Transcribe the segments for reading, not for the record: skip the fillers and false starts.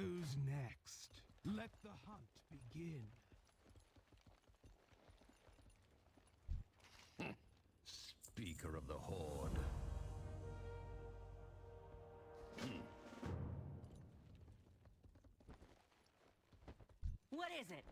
Who's next? Let the hunt begin. Speaker of the Horde. What is it?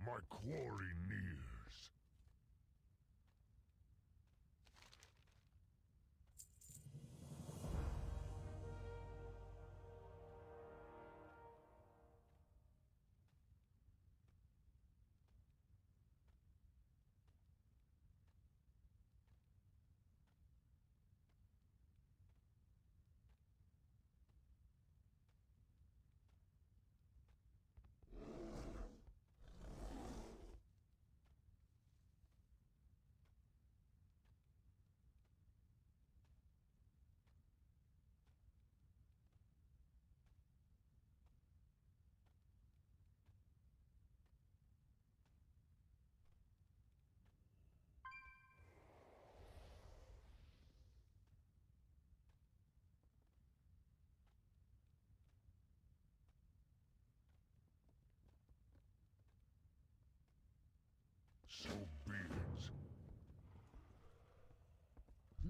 My quarry nears. So be it.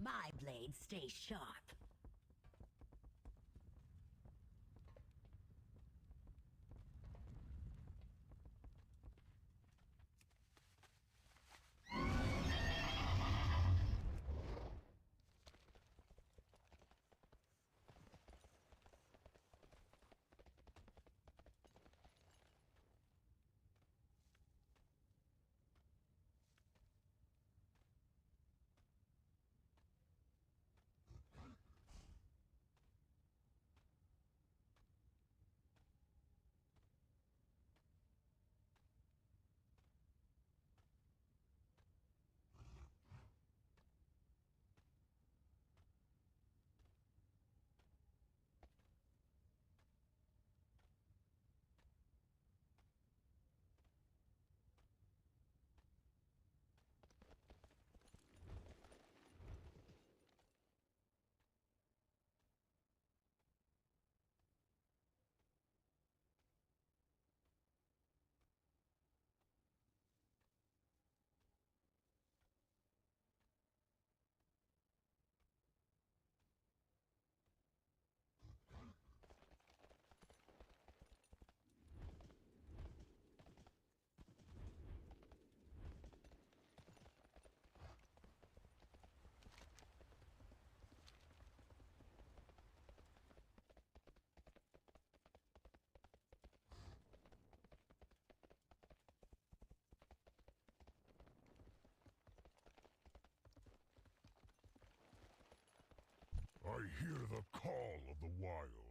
My blade stays sharp. I hear the call of the wild.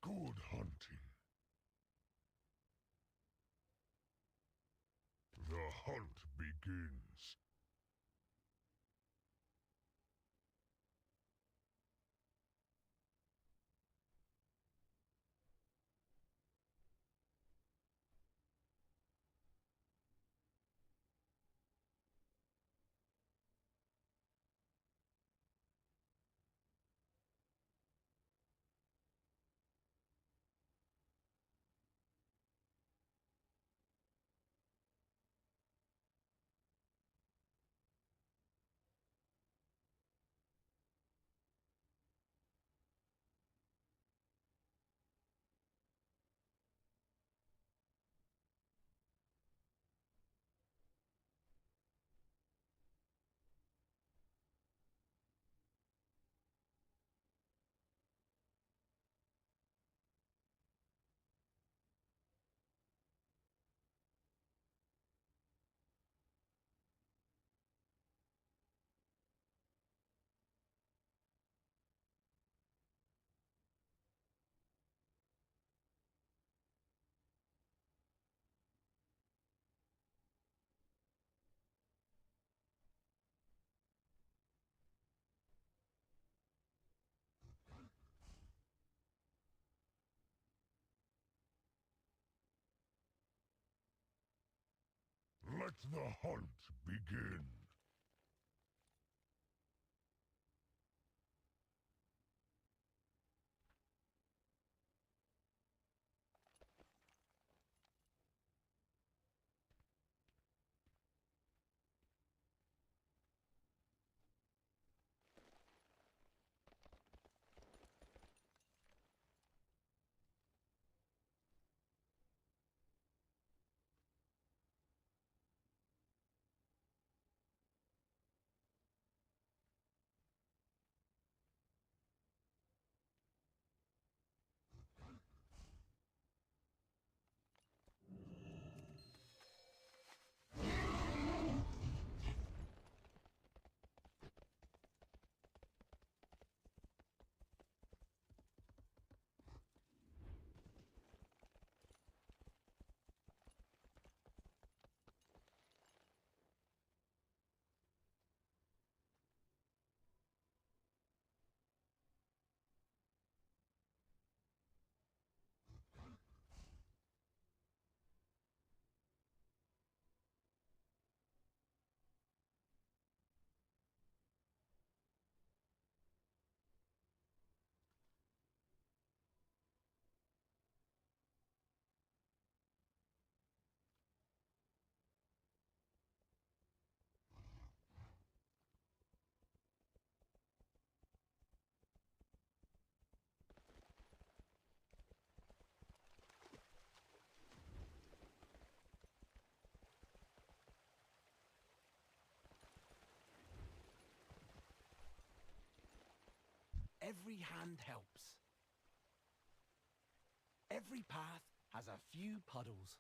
Good hunting. The hunt begins. Let the hunt begin. Every hand helps. Every path has a few puddles.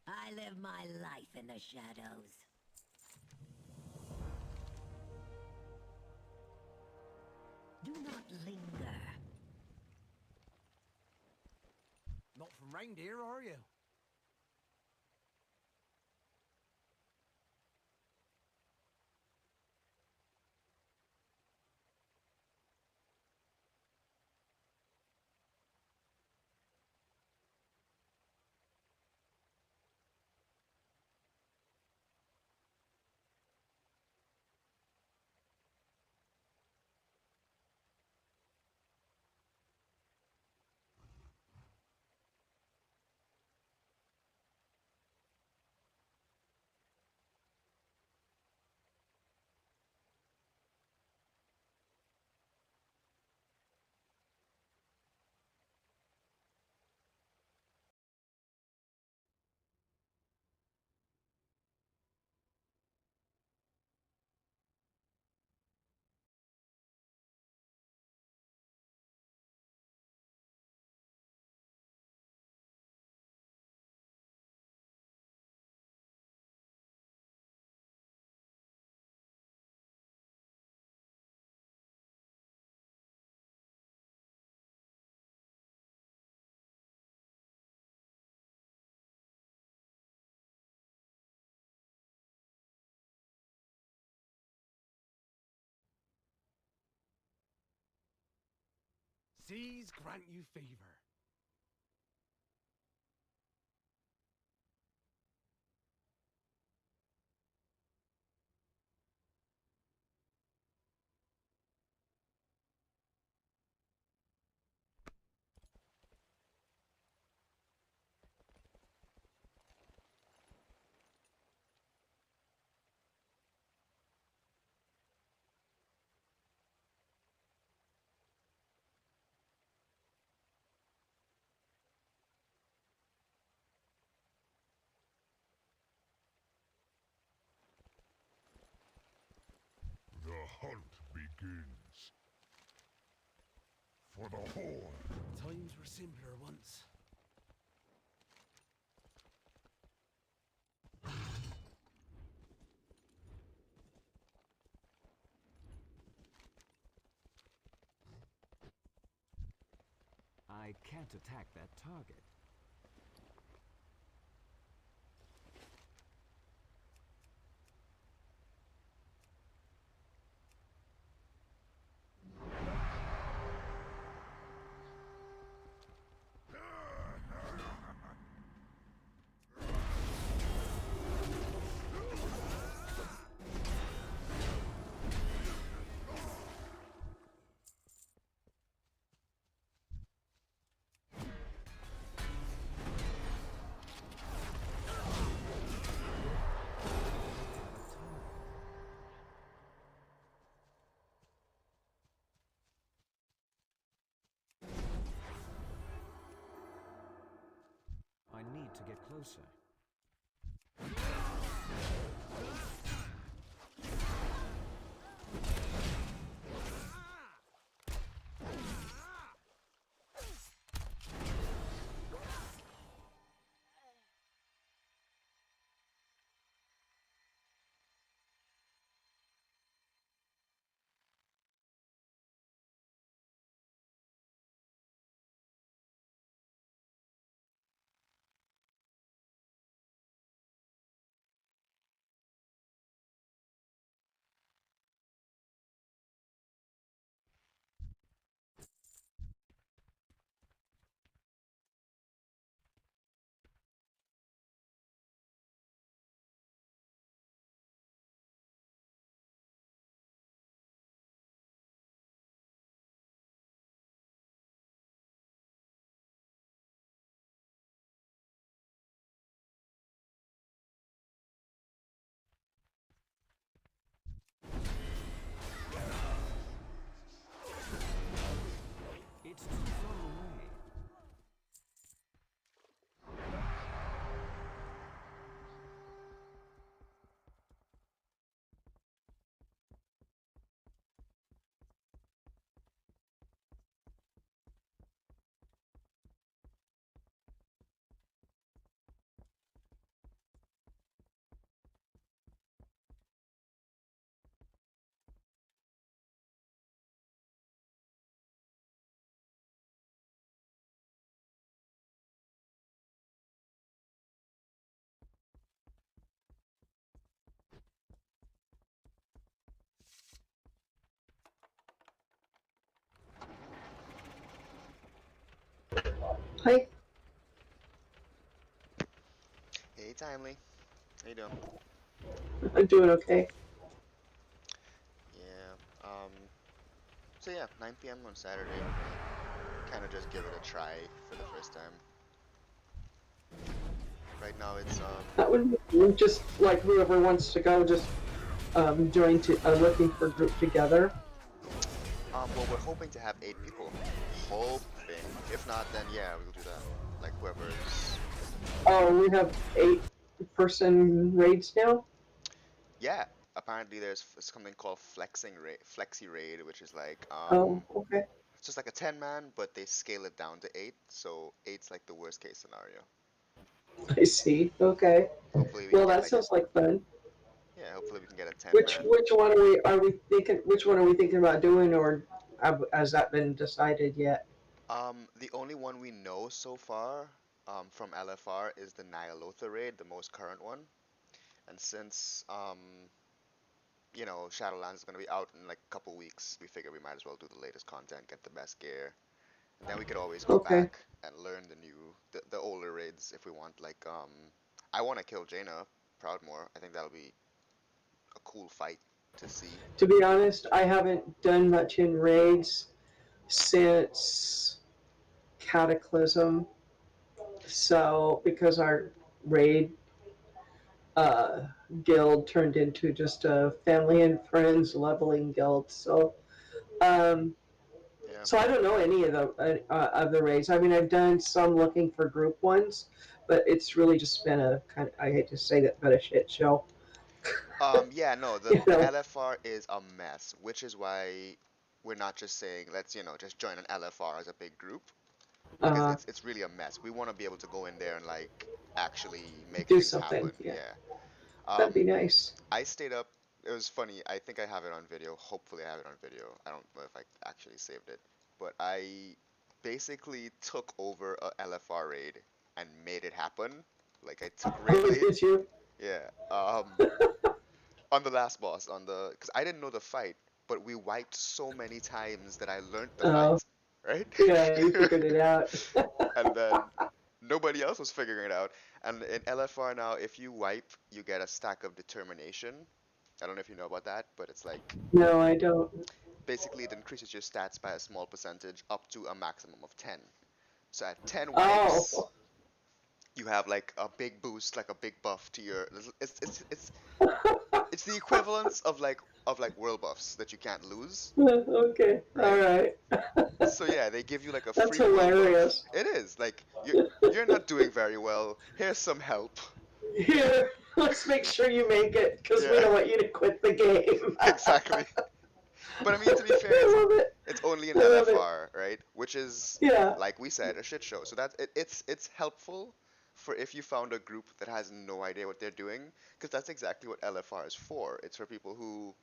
I live my life in the shadows. Do not linger. Not from round here, are you? Seas grant you favor. The hunt begins. For the Horde. Times were simpler once. I can't attack that target. I need to get closer. Hi, Hey, Timely. How you doing? I'm doing okay. Yeah. So yeah, 9 p.m. on Saturday. We're gonna kind of just give it a try for the first time. Right now, it's That would be just like whoever wants to go, just join to looking for a group together. well, we're hoping to have 8 people. Hoping. If not, then yeah, we'll do that. Like whoever's. Oh, we have 8-person raids now. Yeah. Apparently, there's something called Flexi Raid, which is like Oh, okay. it's just like a 10 man, but they scale it down to 8. So eight's like the worst case scenario. I see. Okay. Hopefully, we can Well, get that like a sounds like fun. yeah. Hopefully, we can get a 10 Which man. which one are we thinking? Which one are we thinking about doing, or has that been decided yet? The only one we know so far, from LFR is the Nyalotha raid, the most current one. And since, Shadowlands is going to be out in like a couple weeks, we figure we might as well do the latest content, get the best gear, and then we could always go Okay. back and learn the older raids if we want. Like, I want to kill Jaina Proudmoore. I think that'll be a cool fight to see. To be honest, I haven't done much in raids since Cataclysm. So because our raid uh, guild turned into just a family and friends leveling guild. Um, Yeah. so I don't know any of the raids. I mean, I've done some looking for group ones, but it's really just been a kind of, I hate to say that, but a shit show. Yeah, no, the You the know, LFR is a mess, which is why we're not just saying let's, just join an LFR as a big group because uh, it's really a mess. We want to be able to go in there and like actually make do things something. happen. Yeah, Yeah. that'd Um, be nice. I stayed up. It was funny. I think I have it on video. Hopefully, I have it on video. I don't know if I actually saved it, but I basically took over a LFR raid and made it happen. Like I took raid Oh, lead. did you? Yeah. On the last boss, because I didn't know the fight, but we wiped so many times that I learned the Oh, fight, right? yeah, you figured it out. And then nobody else was figuring it out. And in LFR now, if you wipe, you get a stack of determination. I don't know if you know about that, but it's like No, I don't. basically it increases your stats by a small percentage up to a maximum of 10. So at 10 wipes, Oh, you have like a big boost, like a big buff to your. It's the equivalence of like world buffs that you can't lose, okay, all right? right. So yeah, they give you like a That's free world buff. hilarious. It is like you're not doing very well. Here's some help. Here, let's make sure you make it because we Yeah, don't want you to quit the game. exactly. But I mean, to be fair, I love it. it's only an I love it. LFR, right? Which is, Yeah. like we said, a shit show. So it's helpful for if you found a group that has no idea what they're doing, because that's exactly what LFR is for. It's for people who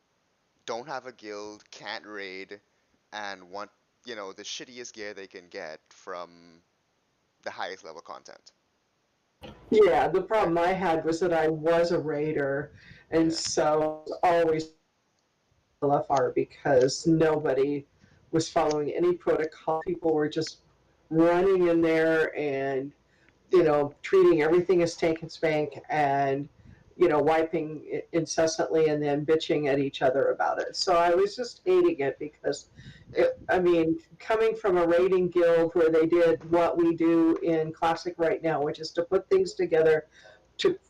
don't have a guild, can't raid, and want, the shittiest gear they can get from the highest level content, Yeah, the right? problem I had was that I was a raider, and Yeah, so I was always LFR because nobody was following any protocol. People were just running in there and yeah, treating everything as tank and spank and, wiping incessantly and then bitching at each other about it. So I was just hating it because, yeah, I mean, coming from a raiding guild where they did what we do in Classic right now, which is to put things together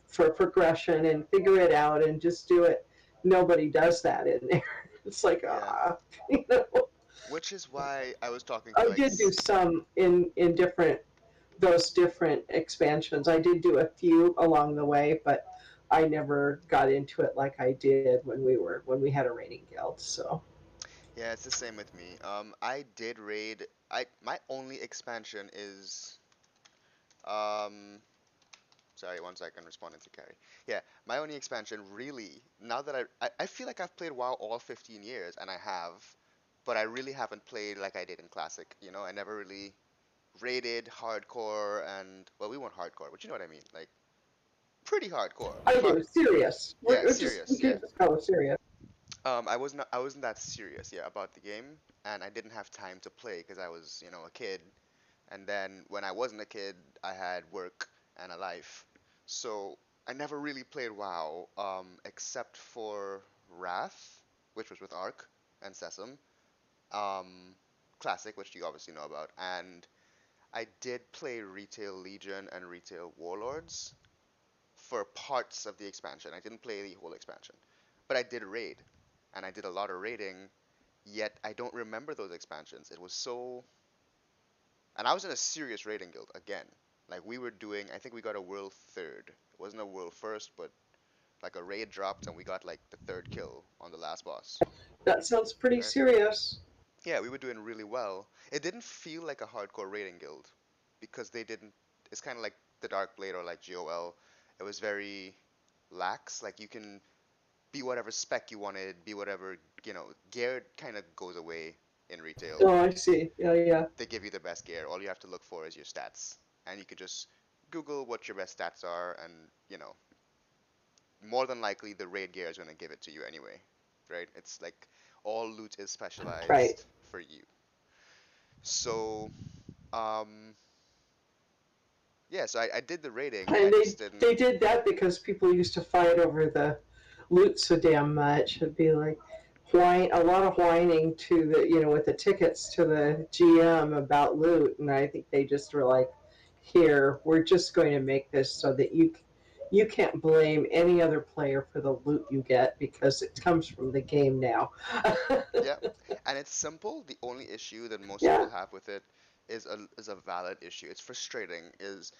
for progression and figure it out and just do it. Nobody does that in there. It's like, yeah. you know. Which is why I was talking to I like, did do some in different those different expansions. I did do a few along the way, but I never got into it like I did when we had a raiding guild. So yeah, it's the same with me. I did raid. My only expansion is um. Sorry, one second, responding to Carrie. Yeah, my only expansion really, now that I feel like I've played WoW all 15 years, and I have, but I really haven't played like I did in Classic. I never really raided hardcore, and, well, we weren't hardcore, but you know what I mean. Like, pretty hardcore. I do serious. Yeah, We serious, yeah. can just call it serious. I wasn't that serious, yeah, about the game, and I didn't have time to play because I was, a kid, And then when I wasn't a kid, I had work and a life. So I never really played WoW, except for Wrath, which was with Ark and Sesam, um, Classic, which you obviously know about, and I did play Retail Legion and Retail Warlords for parts of the expansion. I didn't play the whole expansion, but I did raid, and I did a lot of raiding. Yet I don't remember those expansions. It was so, and I was in a serious raiding guild again. Like we were doing, I think we got a world third. It wasn't a world first, but like a raid dropped and we got like the third kill on the last boss. That sounds pretty Right? serious. Yeah, we were doing really well. It didn't feel like a hardcore raiding guild because they didn't. It's kind of like the Dark Blade or like GOL. It was very lax. Like you can be whatever spec you wanted, be whatever, gear kind of goes away in retail. Oh, I see. Yeah, yeah. They give you the best gear. All you have to look for is your stats. And you can just Google what your best stats are, and, more than likely the raid gear is going to give it to you anyway. Right? It's like all loot is Right. specialized for you. So, um, yeah, so I did the raiding. I And just they didn't. did that because people used to fight over the loot so damn much. It'd be like a lot of whining to with the tickets to the GM about loot, and I think they just were like, "Here, we're just going to make this so that you can't blame any other player for the loot you get because it comes from the game now." Yeah, and it's simple. The only issue that most Yeah, people have with it is a valid issue. It's frustrating. Is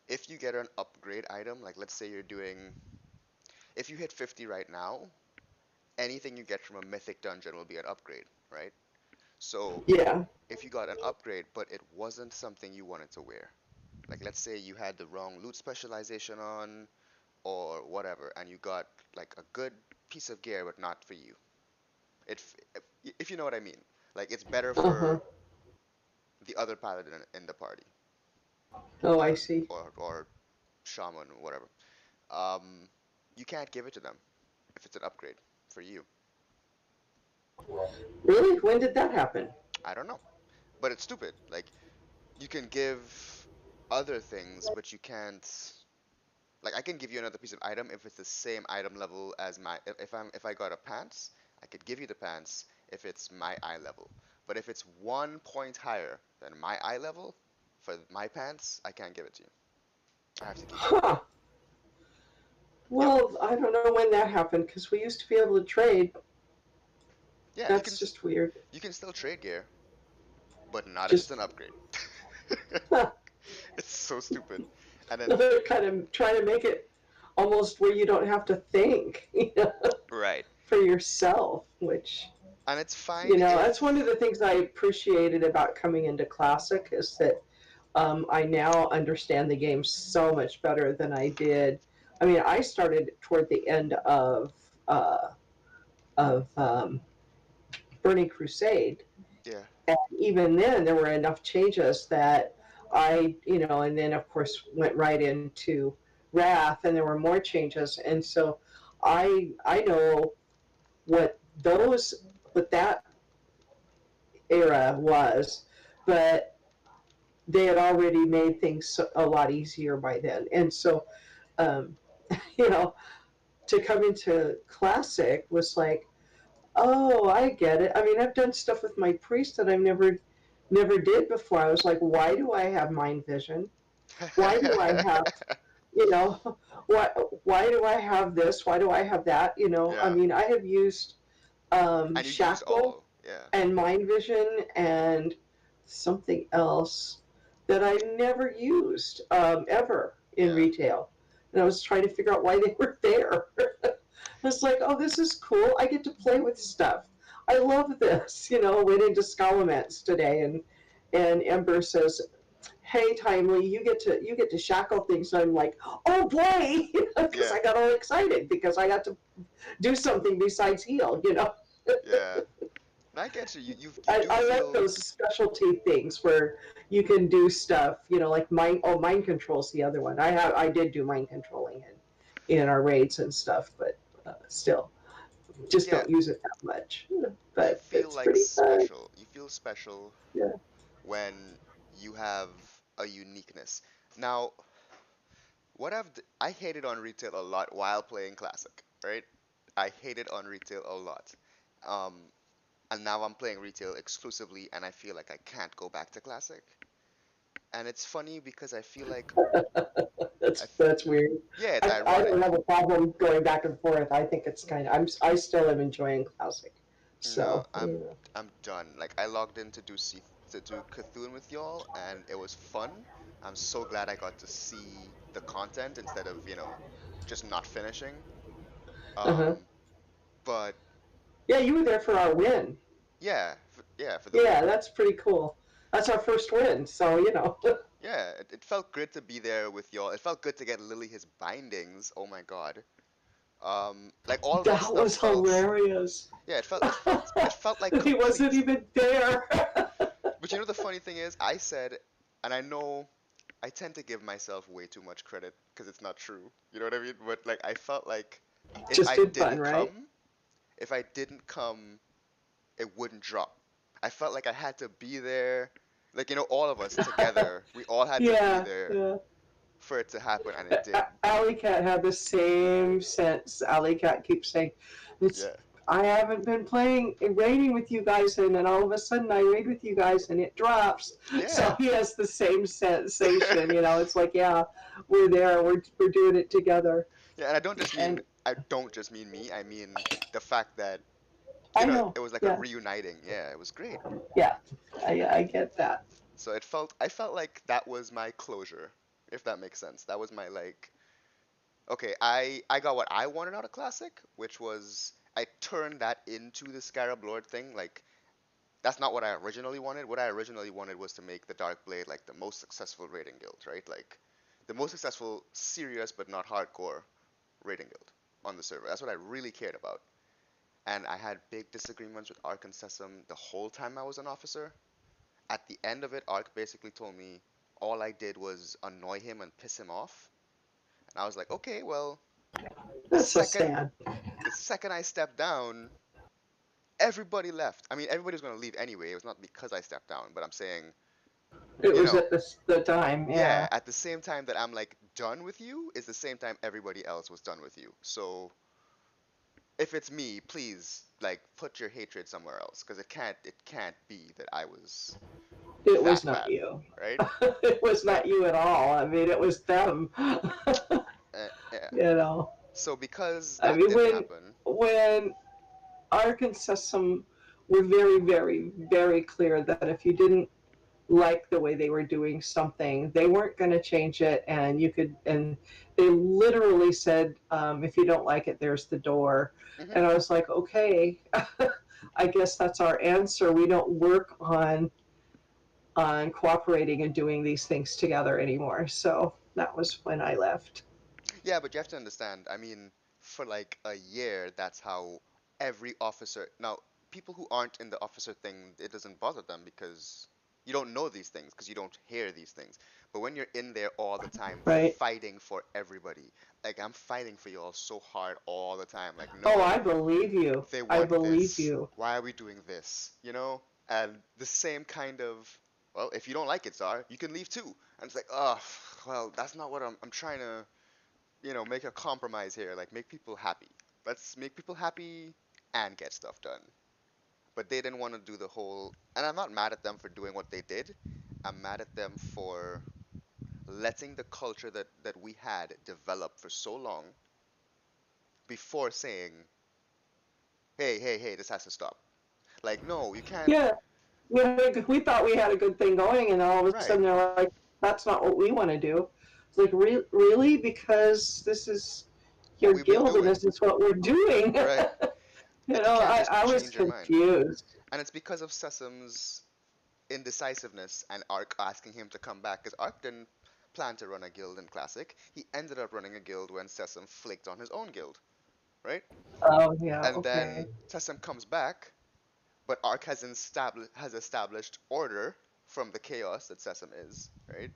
if you get an upgrade item, like let's say you're doing, if you hit 50 right now, anything you get from a mythic dungeon will be an upgrade, right? So yeah. if you got an upgrade, but it wasn't something you wanted to wear, like let's say you had the wrong loot specialization on or whatever, and you got like a good piece of gear, but not for you. It, if you know what I mean. Like it's better Uh huh. for the other paladin in the party, Oh, I or see. or shaman or whatever. Um, you can't give it to them if it's an upgrade for you. Really? When did that happen? I don't know, but it's stupid. Like you can give other things, but you can't. Like I can give you another piece of item if it's the same item level as my. If I got a pants, I could give you the pants if it's my eye level. But if it's 1 point higher than my eye level for my pants, I can't give it to you. I have to keep it. Huh. Yep. Well, I don't know when that happened because we used to be able to trade. Yeah, That's just weird. you can still trade gear, but not if it's Just an upgrade. huh, It's so stupid. And then they're kind of trying to make it almost where you don't have to think right. for yourself, which And it's fine that's one of if the things I appreciated about coming into Classic is that I now understand the game so much better than I did. I mean, I started toward the end uh, of Burning Crusade, yeah. and even then there were enough changes that and then of course went right into Wrath, and there were more changes, and so I know what that era was, but they had already made things a lot easier by then, and so um, you know to come into Classic was like, oh, I get it. I mean, I've done stuff with my priest that I never did before. I was like, why do I have mind vision? Why do I have, you know, why why do I have this? Why do I have that? I Yeah. mean, I have used And you use shackle all. Yeah. and mind vision and something else that I never used ever in Yeah. retail. And I was trying to figure out why they were there. I was like, oh, this is cool. I get to play with stuff. I love this. Went into Scholomance today, and Ember says, "Hey, Timely, you get to shackle things." And I'm like, "Oh boy," because Yeah. I got all excited because I got to do something besides heal. Yeah. And I get you. You I, do I like feel. those specialty things where you can do stuff, like mind control's the other one. I did do mind controlling in our raids and stuff, but still, just Yeah. don't use it that much. You But feel it's like pretty fun. special. You feel special Yeah. when you have a uniqueness. Now, I hated on retail a lot while playing classic, right? I hated on retail a lot. Um, and now I'm playing retail exclusively, and I feel like I can't go back to classic. And it's funny because I feel like That's weird. yeah, it's I don't ironic. have a problem going back and forth. I think it's kind of I still am enjoying classic. No, So you know. I'm done. Like I logged in to do Cthulhu with y'all, and it was fun. I'm so glad I got to see the content instead of just not finishing. Uh-huh. Um, but Yeah, you were there for our win. yeah, for the win. Yeah, that's pretty cool. That's our first win, so you know. Yeah, it felt good to be there with y'all. It felt good to get Lily his bindings. Oh my God. Like all of that That stuff was felt. hilarious. Yeah, it felt like He wasn't complete. even there. But the funny thing is, I said, and I know I tend to give myself way too much credit because it's not true. You know what I mean? But like I felt like if Just I in fun, didn't right? come, if I didn't come, it wouldn't drop. I felt like I had to be there. Like all of us together, we all had to be Yeah, there yeah. for it to happen, and it did. Alley Cat had the same sense. Alley Cat keeps saying, "It's Yeah. I haven't been playing raiding with you guys, and then all of a sudden I raid with you guys, and it drops." Yeah. So he has the same sensation. You know, it's like, yeah, we're there. We're doing it together. Yeah, and And I don't just mean me. I mean the fact that I know, it was like a yeah, reuniting. Yeah, it was great. yeah, I get that. So I felt like that was my closure, if that makes sense. That was my like, okay, I got what I wanted out of Classic, which was I turned that into the Scarab Lord thing. Like that's not what I originally wanted. What I originally wanted was to make the Dark Blade like the most successful raiding guild, right? Like the most successful, serious but not hardcore raiding guild on the server. That's what I really cared about. And I had big disagreements with Ark and Sesam the whole time I was an officer. At the end of it, Ark basically told me all I did was annoy him and piss him off. And I was like, okay, well, the That's so second sad. the second I stepped down, everybody left. I mean, everybody was going to leave anyway. It was not because I stepped down, but I'm saying, It you was know, at the time, yeah, yeah. at the same time that I'm like done with you is the same time everybody else was done with you. So if it's me, please like put your hatred somewhere else because it can't be that I was It was that not bad, you. right? It was not you at all. I mean, it was them. Yeah. You know, So because I that mean, didn't happen, when Arkansas some were very, very, very clear that if you didn't like the way they were doing something, they weren't going to change it, and you could. And they literally said, "If you don't like it, there's the door." hmm And I was like, "Okay, I guess that's our answer. We don't work on cooperating and doing these things together anymore." So that was when I left. yeah, but you have to understand. I mean, for like a year, that's how every officer. Now, people who aren't in the officer thing, it doesn't bother them because you don't know these things because you don't hear these things. But when you're in there all the time Right? fighting for everybody, like I'm fighting for y'all so hard all the time. Like, Oh, no, I believe you. they I want believe this. you. Why are we doing this? And the same kind of, well, if you don't like it, Czar, you can leave too. And it's like, oh, well, that's not what I'm trying to, make a compromise here. Like, make people happy. Let's make people happy and get stuff done. But they didn't want to do the whole, and I'm not mad at them for doing what they did. I'm mad at them for letting the culture that we had develop for so long before saying, hey, hey, hey, this has to stop. Like, no, you can't. Yeah, we thought we had a good thing going, and all of a Right. sudden they're like, "That's not what we want to do." It's like, really? Because this is What your we've been guild, and doing. this is what we're doing. Right. You Like, you know, can't just I was change your mind. confused. And it's because of Sesam's indecisiveness and Ark asking him to come back, because Ark didn't plan to run a guild in Classic. He ended up running a guild when Sesam flaked on his own guild, right? Oh yeah, And okay, then Sesam comes back, but Ark has established order from the chaos that Sesam is, right?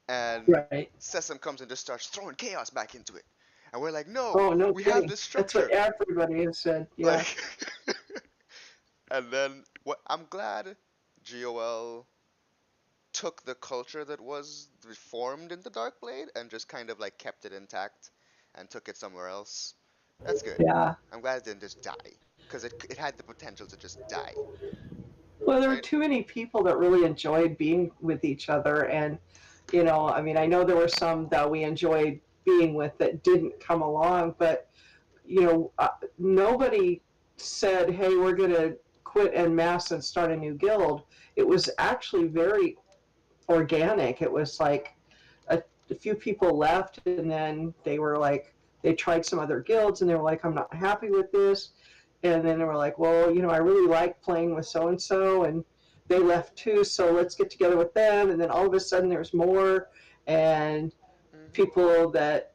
And right. Sesam comes and just starts throwing chaos back into it. And we're like, no, Oh no we have kidding. this That's what structure. everybody has said. Yeah. Like, and then what I'm glad GOL took the culture that was reformed in the Dark Blade and just kind of like kept it intact and took it somewhere else. That's good. Yeah. I'm glad it didn't just die because it had the potential to just die, Well, there were right? too many people that really enjoyed being with each other, and I mean, I know there were some that we enjoyed being with that didn't come along, but nobody said, "Hey, we're going to quit en masse and start a new guild." It was actually very organic. It was like a few people left, and then they were like, they tried some other guilds, and they were like, "I'm not happy with this." And then they were like, "Well, I really like playing with so and so," and they left too, so let's get together with them. And then all of a sudden there's more, and Hmm. people that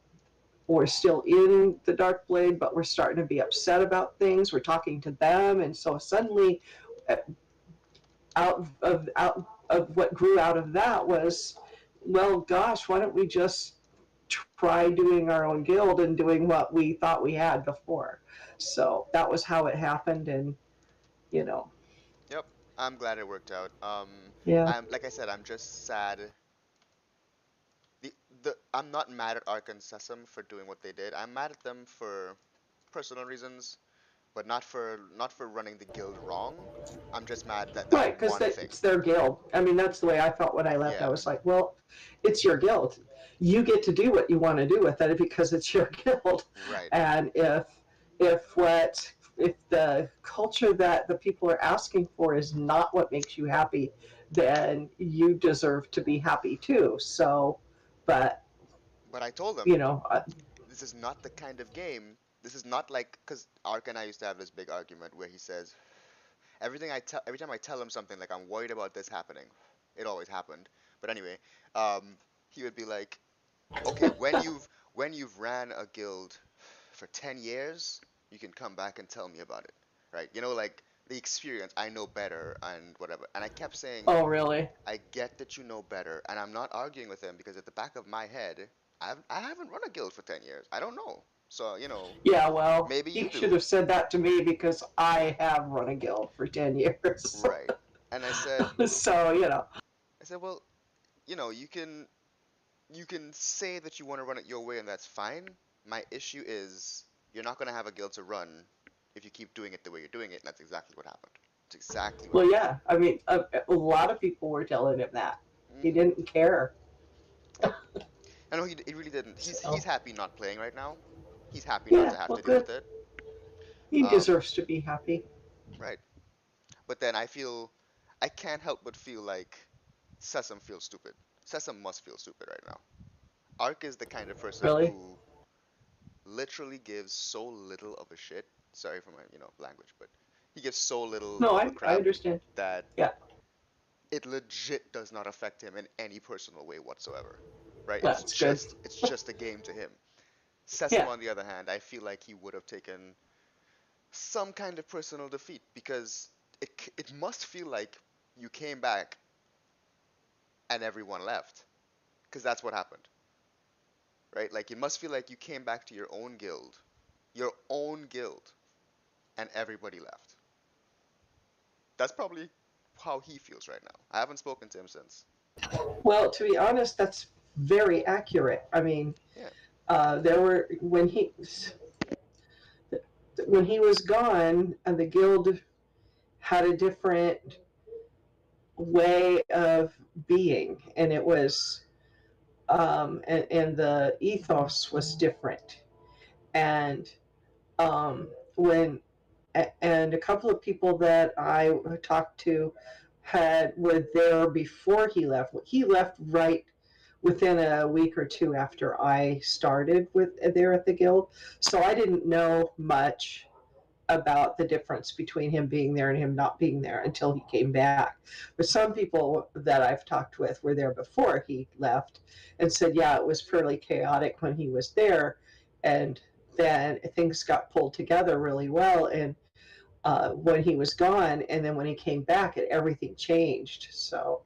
were still in the Dark Blade but were starting to be upset about things, we're talking to them, and so suddenly uh, out of what grew out of that was, well, gosh, why don't we just try doing our own guild and doing what we thought we had before? So that was how it happened, and you know, Yep. I'm glad it worked out. yeah. I'm like I said, I'm just sad. The I'm not mad at Ark and Sesam for doing what they did. I'm mad at them for personal reasons, but not for running the guild wrong. I'm just mad that that Right, because one thing. it's their guild. I mean, that's the way I felt when I left. I Yeah. was like, well, it's your guild. You get to do what you want to do with it because it's your guild. Right. And if the culture that the people are asking for is not what makes you happy, then you deserve to be happy too. So, but But I told them you know, uh, this is not the kind of game. This is not like because Ark and I used to have this big argument where he says every time I tell him something like I'm worried about this happening, it always happened. But anyway, um, he would be like, okay, when you've ran a guild for 10 years, you can come back and tell me about it, right? Like the experience, I know better and whatever. And I kept saying, oh really? I get that you know better, and I'm not arguing with him because at the back of my head, I haven't run a guild for 10 years. I don't know. So, Yeah, well, maybe you he should do. have said that to me because I have run a guild for 10 years. Right. And So, I said, well, you can say that you want to run it your way and that's fine. My issue is you're not going to have a guild to run if you keep doing it the way you're doing it, and that's exactly what happened. It's exactly what well, happened. yeah, I mean, a lot of people were telling him that. He Hmm. didn't care. Yep. I know he really didn't. He's So, happy not playing right now. He's happy not yeah, to have well, to deal good. with it. He Um, deserves to be happy. right. But then I can't help but feel like Sesam feels stupid. Sesam must feel stupid right now. Ark is the kind of person Really? who literally gives so little of a shit. Sorry for my, language, but he gives so little No, of a I crap understand. that Yeah, it legit does not affect him in any personal way whatsoever. Right? It's that's good. just it's just a game to him. Sesam, Yeah. on the other hand, I feel like he would have taken some kind of personal defeat because it must feel like you came back and everyone left because that's what happened, right? Like it must feel like you came back to your own guild, and everybody left. That's probably how he feels right now. I haven't spoken to him since. Well, to be honest, that's very accurate. I mean, Yeah. there were when he was gone, and the guild had a different way of being, and it was and the ethos was different. And when and a couple of people that I talked to were there before he left. He left right within a week or two after I started with there at the guild, so I didn't know much about the difference between him being there and him not being there until he came back. But some people that I've talked with were there before he left and said, yeah, it was fairly chaotic when he was there. And then things got pulled together really well. And when he was gone, and then when he came back, everything changed. So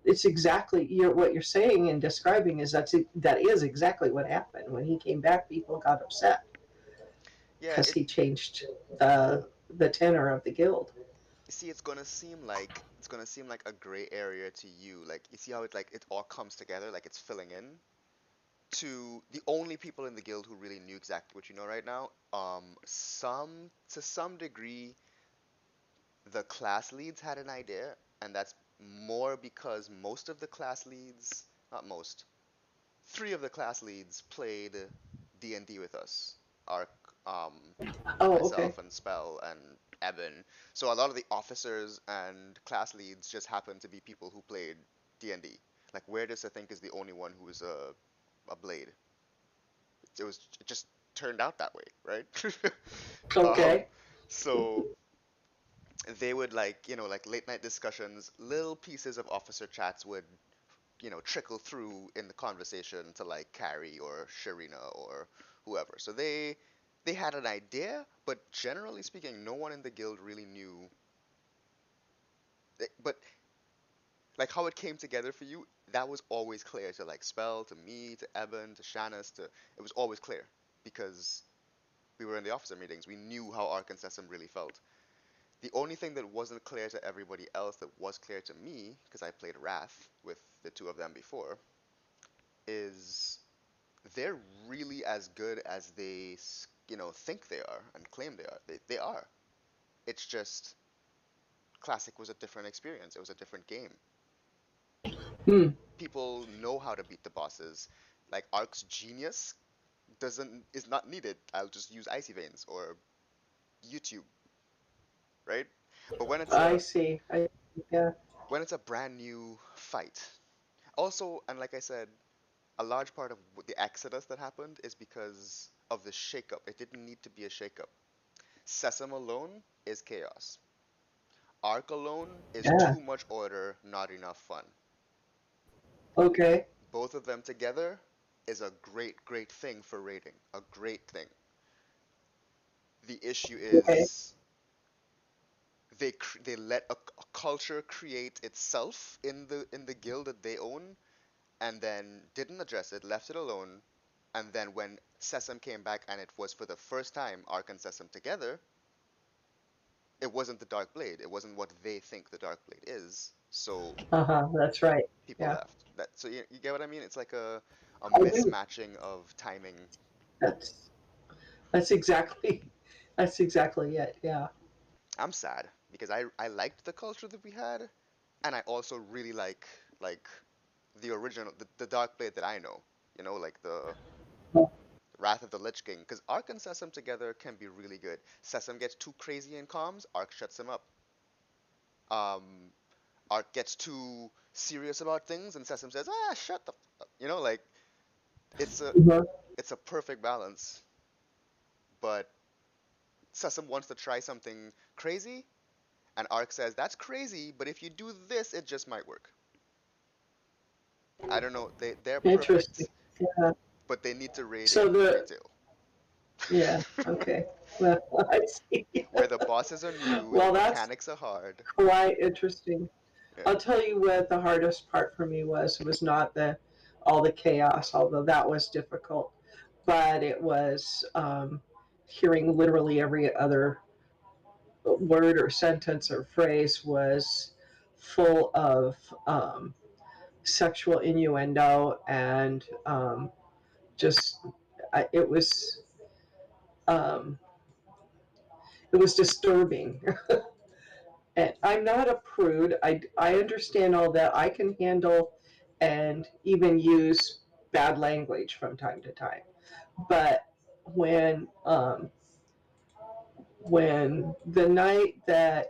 it's exactly what you're saying and describing that is exactly what happened. When he came back, people got upset Yeah, because he changed the tenor of the guild. see, it's gonna seem like a gray area to you. Like you see how it all comes together, like it's filling in. To the only people in the guild who really knew exactly what you know right now, to some degree, the class leads had an idea, and that's more because most of the class leads, not most, three of the class leads played D&D with us. Ark, um, Oh, okay. myself, and Spell, and Eben. So a lot of the officers and class leads just happened to be people who played D&D. Like Weirdest, I think, is the only one who is a blade. It just turned out that way, right? um, Okay. so they would like late night discussions, little pieces of officer chats would trickle through in the conversation to like Carrie or Sharina or whoever. So they had an idea, but generally speaking, no one in the guild really knew. But like how it came together for you, that was always clear to like Spell, to me, to Eben, to Shannis, to it was always clear because we were in the officer meetings. We knew how Ark and Sesam really felt. The only thing that wasn't clear to everybody else that was clear to me, because I played Wrath with the two of them before, is they're really as good as they think they are and claim they are. They are. It's just Classic was a different experience. It was a different game. Hmm. People know how to beat the bosses. Like Ark's genius doesn't is not needed. I'll just use Icy Veins or YouTube, right? But I see. Yeah. when it's a brand new fight, also, and like I said, a large part of the exodus that happened is because of the shakeup. It didn't need to be a shakeup. Sesame alone is chaos. Arc alone is Yeah. too much order, not enough fun. Okay. Both of them together is a great, great thing for raiding. A great thing. The issue Okay. is they let a culture create itself in the guild that they own, and then didn't address it, left it alone, and then when Sesam came back and it was for the first time Ark and Sesam together, it wasn't the Dark Blade. It wasn't what they think the Dark Blade is. So Uh-huh. That's right. people Yeah. left. So you get what I mean? It's like a I do. mismatching of timing. That's that's exactly that's exactly it. Yeah. I'm sad because I liked the culture that we had, and I also really like the original the Dark Blade that I know. Like the Wrath of the Lich King, because Ark and Sesam together can be really good. Sesam gets too crazy in comms, Ark shuts him up. Um, Ark gets too serious about things, and Sesam says, "Ah, shut the," like it's a Mhm. it's a perfect balance. But Sesam wants to try something crazy, and Ark says, "That's crazy, but if you do this, it just might work." I don't know. They're Interesting. perfect, Yeah. but they need to raid So in the retail, yeah. Okay. Well, I see. where the bosses are new and the Well, that's mechanics are hard. quite interesting. Yeah. I'll tell you what the hardest part for me was not the all the chaos, although that was difficult, but it was hearing literally every other word or sentence or phrase was full of sexual innuendo and just it um, it was disturbing. And I'm not a prude. I understand all that. I can handle and even use bad language from time to time. But when when the night that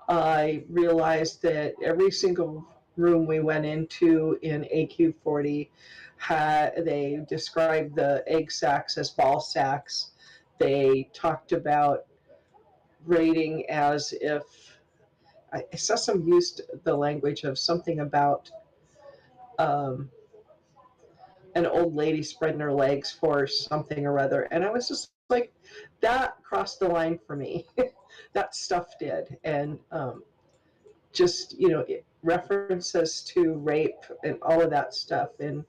I realized that every single room we went into in AQ40 they described the egg sacs as ball sacks. They talked about rating as if I saw some used the language of something about um, an old lady spreading her legs for something or other, and I was just like, that crossed the line for me. That stuff did, and just references to rape and all of that stuff, and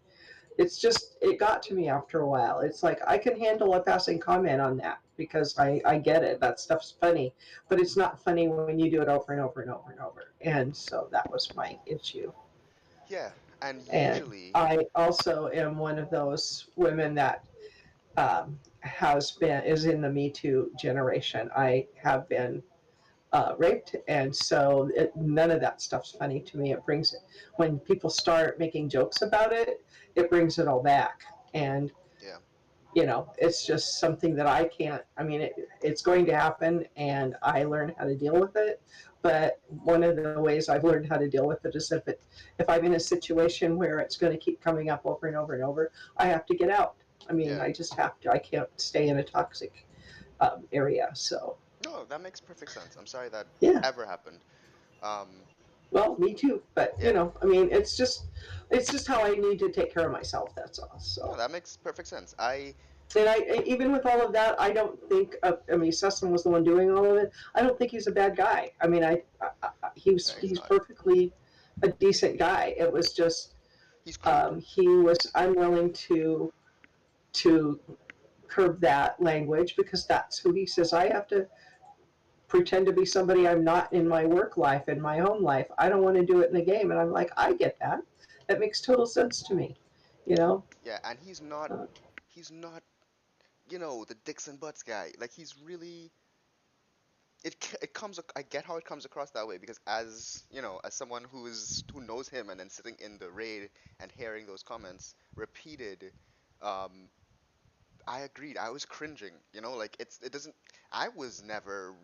it got to me after a while. It's like I can handle a passing comment on that. because I get it. That stuff's funny, but it's not funny when you do it over and over and over and over. And so that was my issue. Yeah, and And usually, I also am one of those women that has been is in the Me Too generation. I have been raped, and so none of that stuff's funny to me. It brings it when people start making jokes about it, it brings it all back, and yeah, it's just something that I can't. I mean, it's going to happen, and I learn how to deal with it. But one of the ways I've learned how to deal with it is if I'm in a situation where it's going to keep coming up over and over and over, I have to get out. I mean, yeah. I just have to. I can't stay in a toxic area. So No, that makes perfect sense. I'm sorry that yeah. ever happened. Um, Well, me too. But yeah, I mean, it's just how I need to take care of myself. That's all. no, So, that makes perfect sense. I, and even with all of that, I don't think. I mean, Sesson was the one doing all of it. I don't think he's a bad guy. I mean, he's he's not. perfectly a decent guy. It was just He's crude. he was unwilling to curb that language because that's who he says I have to pretend to be somebody I'm not in my work life, in my home life. I don't want to do it in the game. And I'm like, I get that. That makes total sense to me. You know? Yeah, and he's not, Uh, he's not, the dicks and butts guy. Like he's really, it comes, I get how it comes across that way because as someone who knows him and then sitting in the raid and hearing those comments repeated, um, I agreed. I was cringing. Like it doesn't. I was never,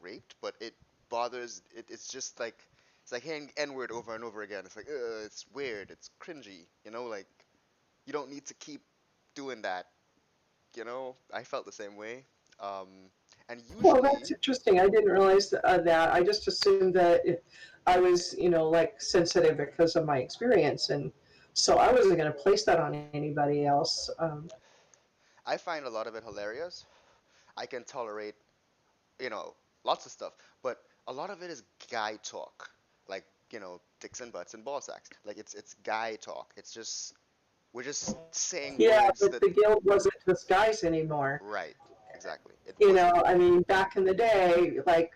raped, but it bothers. It's just like it's like hearing N word over and over again. It's like, it's weird. It's cringy. Like you don't need to keep doing that. I felt the same way. Um, and well, that's usually, interesting. I didn't realize that. I just assumed that I was, like sensitive because of my experience. And so I wasn't going to place that on anybody else. I find a lot of it hilarious. I can tolerate, you know, lots of stuff, but a lot of it is guy talk, like dicks and butts and ball sacks. Like it's guy talk. It's just we're just saying Yeah, words but that the guild wasn't just guys anymore. right, exactly. It wasn't I mean, back in the day, like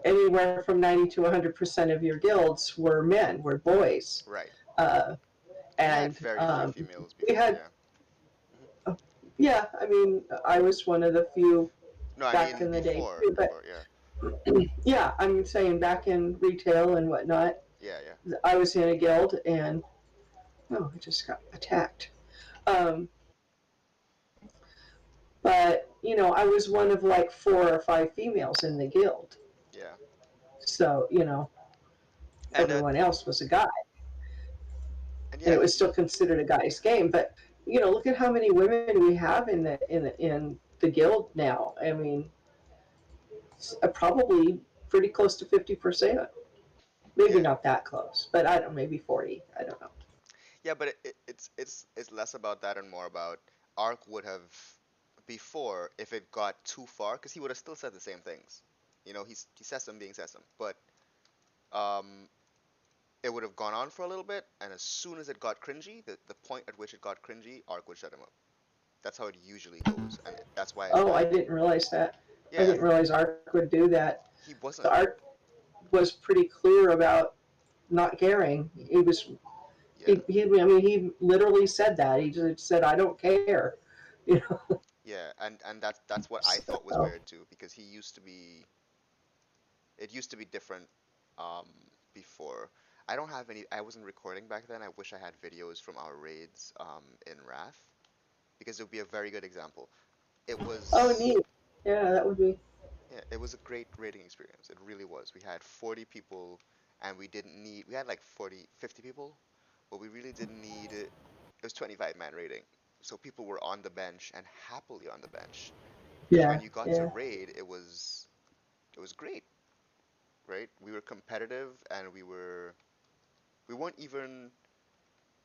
anywhere from 90 to 100% of your guilds were men, were boys. right. Uh, We had and very few females we before, had, yeah. Hmm. yeah, I mean, I was one of the few No, I back mean in the day before, too. But before, yeah, yeah, I'm saying back in retail and whatnot, yeah, yeah, I was in a guild and, oh, I just got attacked. Um, but, I was one of like 4 or 5 females in the guild. yeah. So, And everyone else was a guy. And yeah, it was still considered a guy's game. But look at how many women we have in the guild now. I mean, probably pretty close to 50%. Maybe yeah, not that close, but I don't know, maybe 40. I don't know. yeah. But it's less about that and more about Ark would have before if it got too far, because he would have still said the same things. He says them being says them, but um, it would have gone on for a little bit, and as soon as it got cringy, the point at which it got cringy, Ark would shut him up. That's how it usually goes, and that's why I Oh, I find, didn't realize that. I yeah, didn't realize Art would do that. he The wasn't, Art was pretty clear about not caring. yeah, I mean, he literally said that. He just said, I don't care. You know, yeah, and that's what I thought was so, weird too, because it used to be different, um, before. I don't have any. I wasn't recording back then. I wish I had videos from our raids, in Wrath, because it would be a very good example. It oh, was, neat. Yeah, that would be. yeah, it was a great raiding experience. It really was. We had 40 people, and we had like 40, 50 people, but we really didn't need it. It was 25-man raiding. So people were on the bench and happily on the bench. Because when Yeah, you got to yeah. raid, it was great, right? We were competitive and we weren't even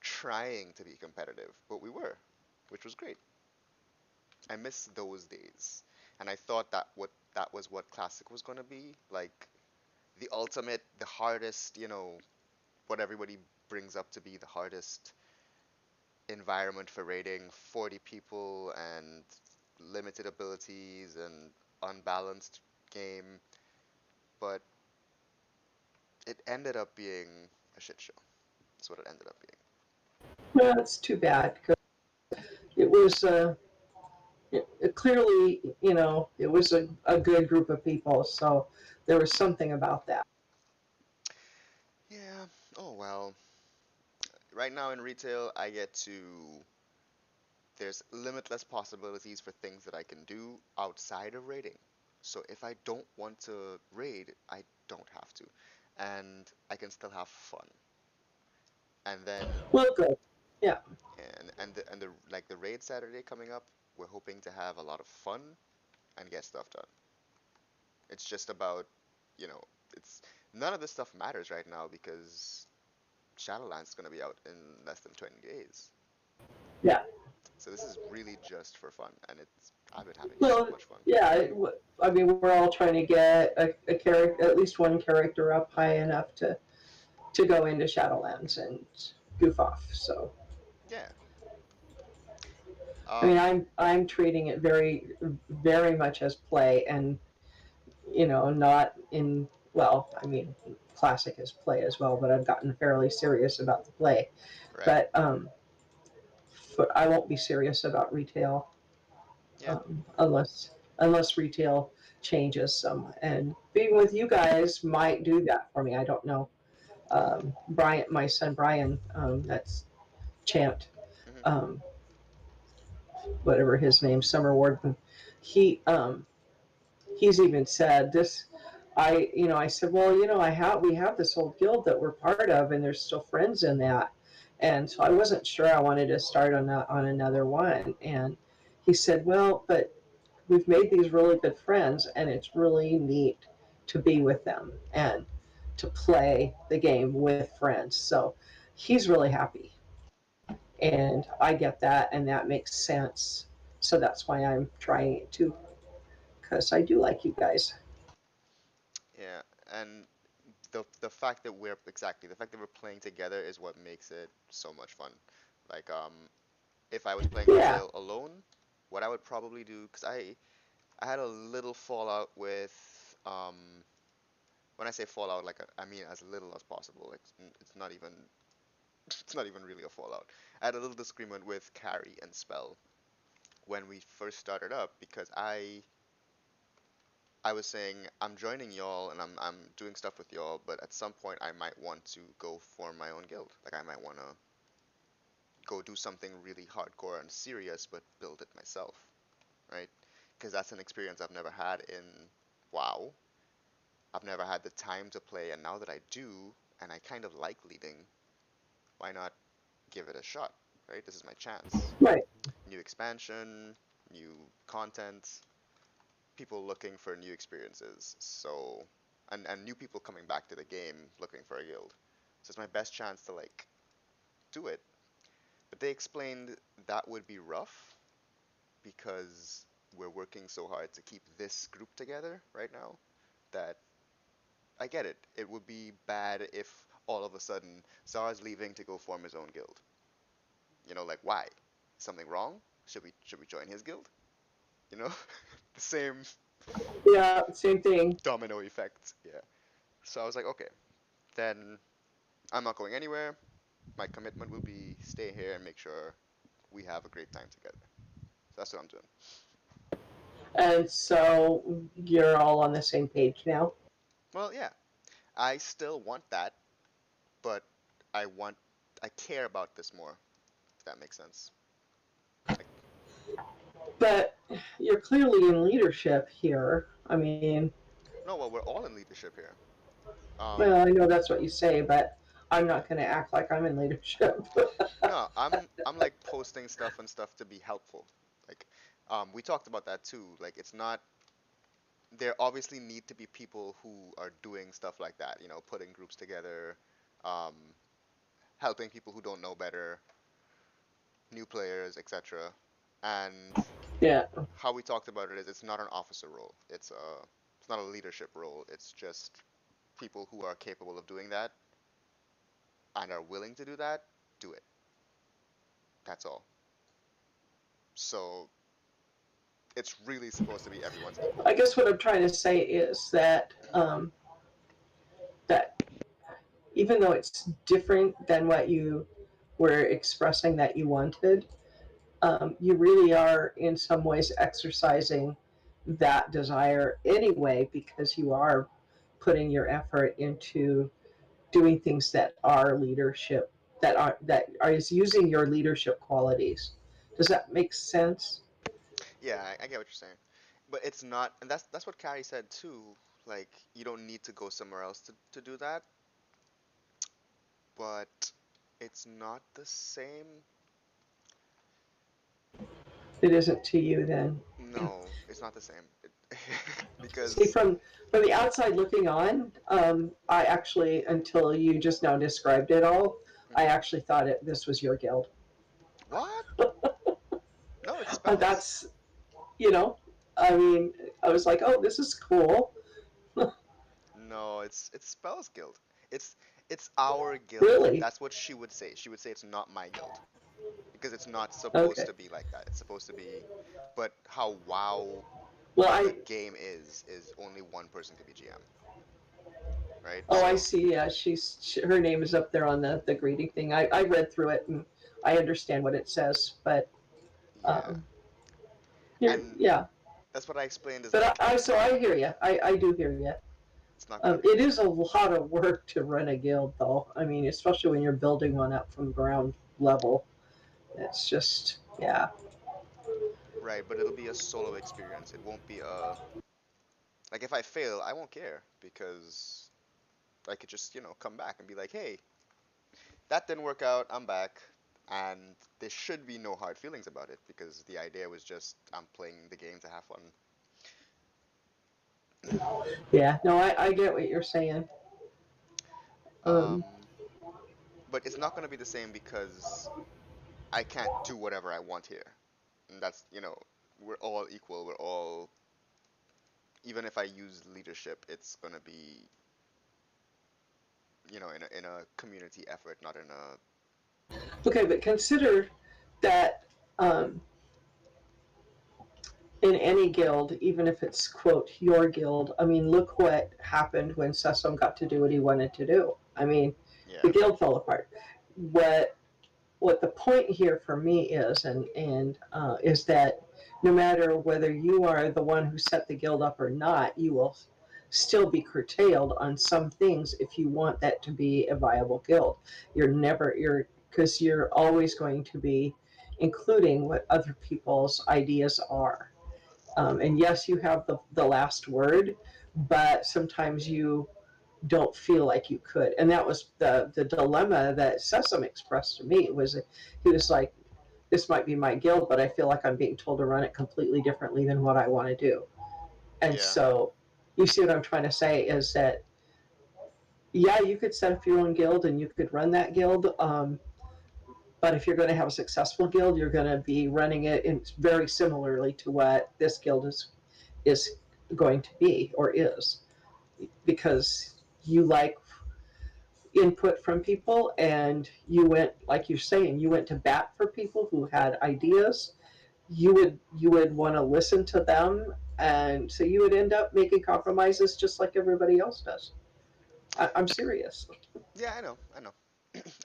trying to be competitive, but we were, which was great. I miss those days. And I thought that was what classic was going to be, like the ultimate, the hardest, what everybody brings up to be the hardest environment for raiding, 40 people and limited abilities and unbalanced game, but it ended up being a shit show. That's what it ended up being. Well, it's too bad because it was clearly, it was a good group of people. So there was something about that. Yeah. Oh well. Right now in retail, I get to. There's limitless possibilities for things that I can do outside of raiding. So if I don't want to raid, I don't have to, and I can still have fun. And then Well, good. Yeah. and the like the raid Saturday coming up, we're hoping to have a lot of fun and get stuff done. It's just about, you know, it's none of this stuff matters right now because Shadowlands is going to be out in less than 20 days. Yeah. So this is really just for fun, and it's I've been having so Well, much fun. yeah. I mean, we're all trying to get a character, at least one character, up high enough to go into Shadowlands and goof off. So, Yeah. I mean, Um. I'm treating it very much as play, and not in well. I mean, classic is play as well, but I've gotten fairly serious about the play. Right. But I won't be serious about retail Yeah. unless retail changes some. And being with you guys might do that for me. I don't know. Brian, my son Brian, that's Chant, Hmm. um, whatever his name, Summer Warden. He he's even said this. I said, well, we have this old guild that we're part of, and there's still friends in that, and so I wasn't sure I wanted to start on another one. And he said, well, but we've made these really good friends, and it's really neat to be with them and to play the game with friends. So he's really happy, and I get that, and that makes sense. So that's why I'm trying it too, because I do like you guys. Yeah. And the fact that we're exactly the fact that we're playing together is what makes it so much fun. Like if I was playing Yeah, retail alone, what I would probably do, because I had a little fallout with when I say fallout, like I mean as little as possible. Like it's not even it's not even really a fallout. I had a little disagreement with Carrie and Spell when we first started up because I was saying I'm joining y'all and I'm doing stuff with y'all, but at some point I might want to go form my own guild. Like I might want to go do something really hardcore and serious, but build it myself, right? Because that's an experience I've never had in WoW. I've never had the time to play, and now that I do, and I kind of like leading, why not give it a shot, right? This is my chance. right. New expansion, new content, people looking for new experiences. So, and new people coming back to the game looking for a guild. So it's my best chance to like do it. But they explained that would be rough because we're working so hard to keep this group together right now that I get it. It would be bad if all of a sudden Zara's leaving to go form his own guild. Like why? Something wrong? Should we join his guild? You know, the same Yeah, same thing. domino effect. Yeah. So I was like, okay, then I'm not going anywhere. My commitment will be stay here and make sure we have a great time together. So that's what I'm doing. And so you're all on the same page now. Well, yeah, I still want that, but I I care about this more. If that makes sense. Like, But you're clearly in leadership here. I mean, no, well, we're all in leadership here. well, I Um, know that's what you say, but I'm yeah. not going to act like I'm in leadership. No, I'm like posting stuff and stuff to be helpful. Like, we talked about that too. Like, it's not there obviously need to be people who are doing stuff like that, putting groups together, um, helping people who don't know better, new players, etc. And Yeah, how we talked about it is it's not an officer role. It's not a leadership role. It's just people who are capable of doing that and are willing to do that, do it. That's all. So It's really supposed to be everyone's equal. I guess what I'm trying to say is that even though it's different than what you were expressing that you wanted, you really are in some ways exercising that desire anyway because you are putting your effort into doing things that are leadership that are is using your leadership qualities. Does that make sense? Yeah, I get what you're saying, but it's not, and that's what Carrie said too. Like, you don't need to go somewhere else to do that, but it's not the same. It isn't to you then. No, it's not the same. See, Because from the outside looking on, I actually, until you just now described it all, I mhm. actually thought this was your guild. What? No, it's spells. That's, you know, I mean, I was like, oh, this is cool. No, it's spells guild. It's it's our guild. Really? That's what she would say. She would say it's not my guild because it's not supposed Okay. to be like that. It's supposed to be, but how WoW Well, the I, game is only one person could be GM, right? oh, I So see. Yeah, her name is up there on the greeting thing. I read through it and I understand what it says, but yeah, um, and yeah. that's what I explained is But like so I hear you. I do hear you. it's not gonna be It the is same. a lot of work to run a guild, though. I mean, especially when you're building one up from ground level. It's just, yeah. Right, but it'll be a solo experience. It won't be a like if I fail, I won't care because I could just, come back and be like, "Hey, that didn't work out. I'm back." And there should be no hard feelings about it because the idea was just I'm playing the game to have fun. Yeah, no, I get what you're saying. Um, Um, but it's not going to be the same because I can't do whatever I want here. And that's, we're all equal. We're all, even if I use leadership, it's going to be, in a community effort, not in a, okay, but consider that um, in any guild, even if it's, quote, your guild, I mean, look what happened when Sessom got to do what he wanted to do. I mean, the yeah, guild fell apart. What what the point here for me is, and is that no matter whether you are the one who set the guild up or not, you will still be curtailed on some things if you want that to be a viable guild. You're because you're always going to be including what other people's ideas are. And yes, you have the last word, but sometimes you don't feel like you could. And that was the dilemma that Sessom expressed to me. Was he was like, this might be my guild, but I feel like I'm being told to run it completely differently than what I want to do. And yeah, so you see what I'm trying to say is that yeah, you could set up your own guild and you could run that guild. But if you're going to have a successful guild, you're going to be running it in very similarly to what this guild is going to be or is, because you like input from people and you went, like you're saying, you went to bat for people who had ideas. You would want to listen to them, and so you would end up making compromises just like everybody else does. I'm serious. yeah. I know.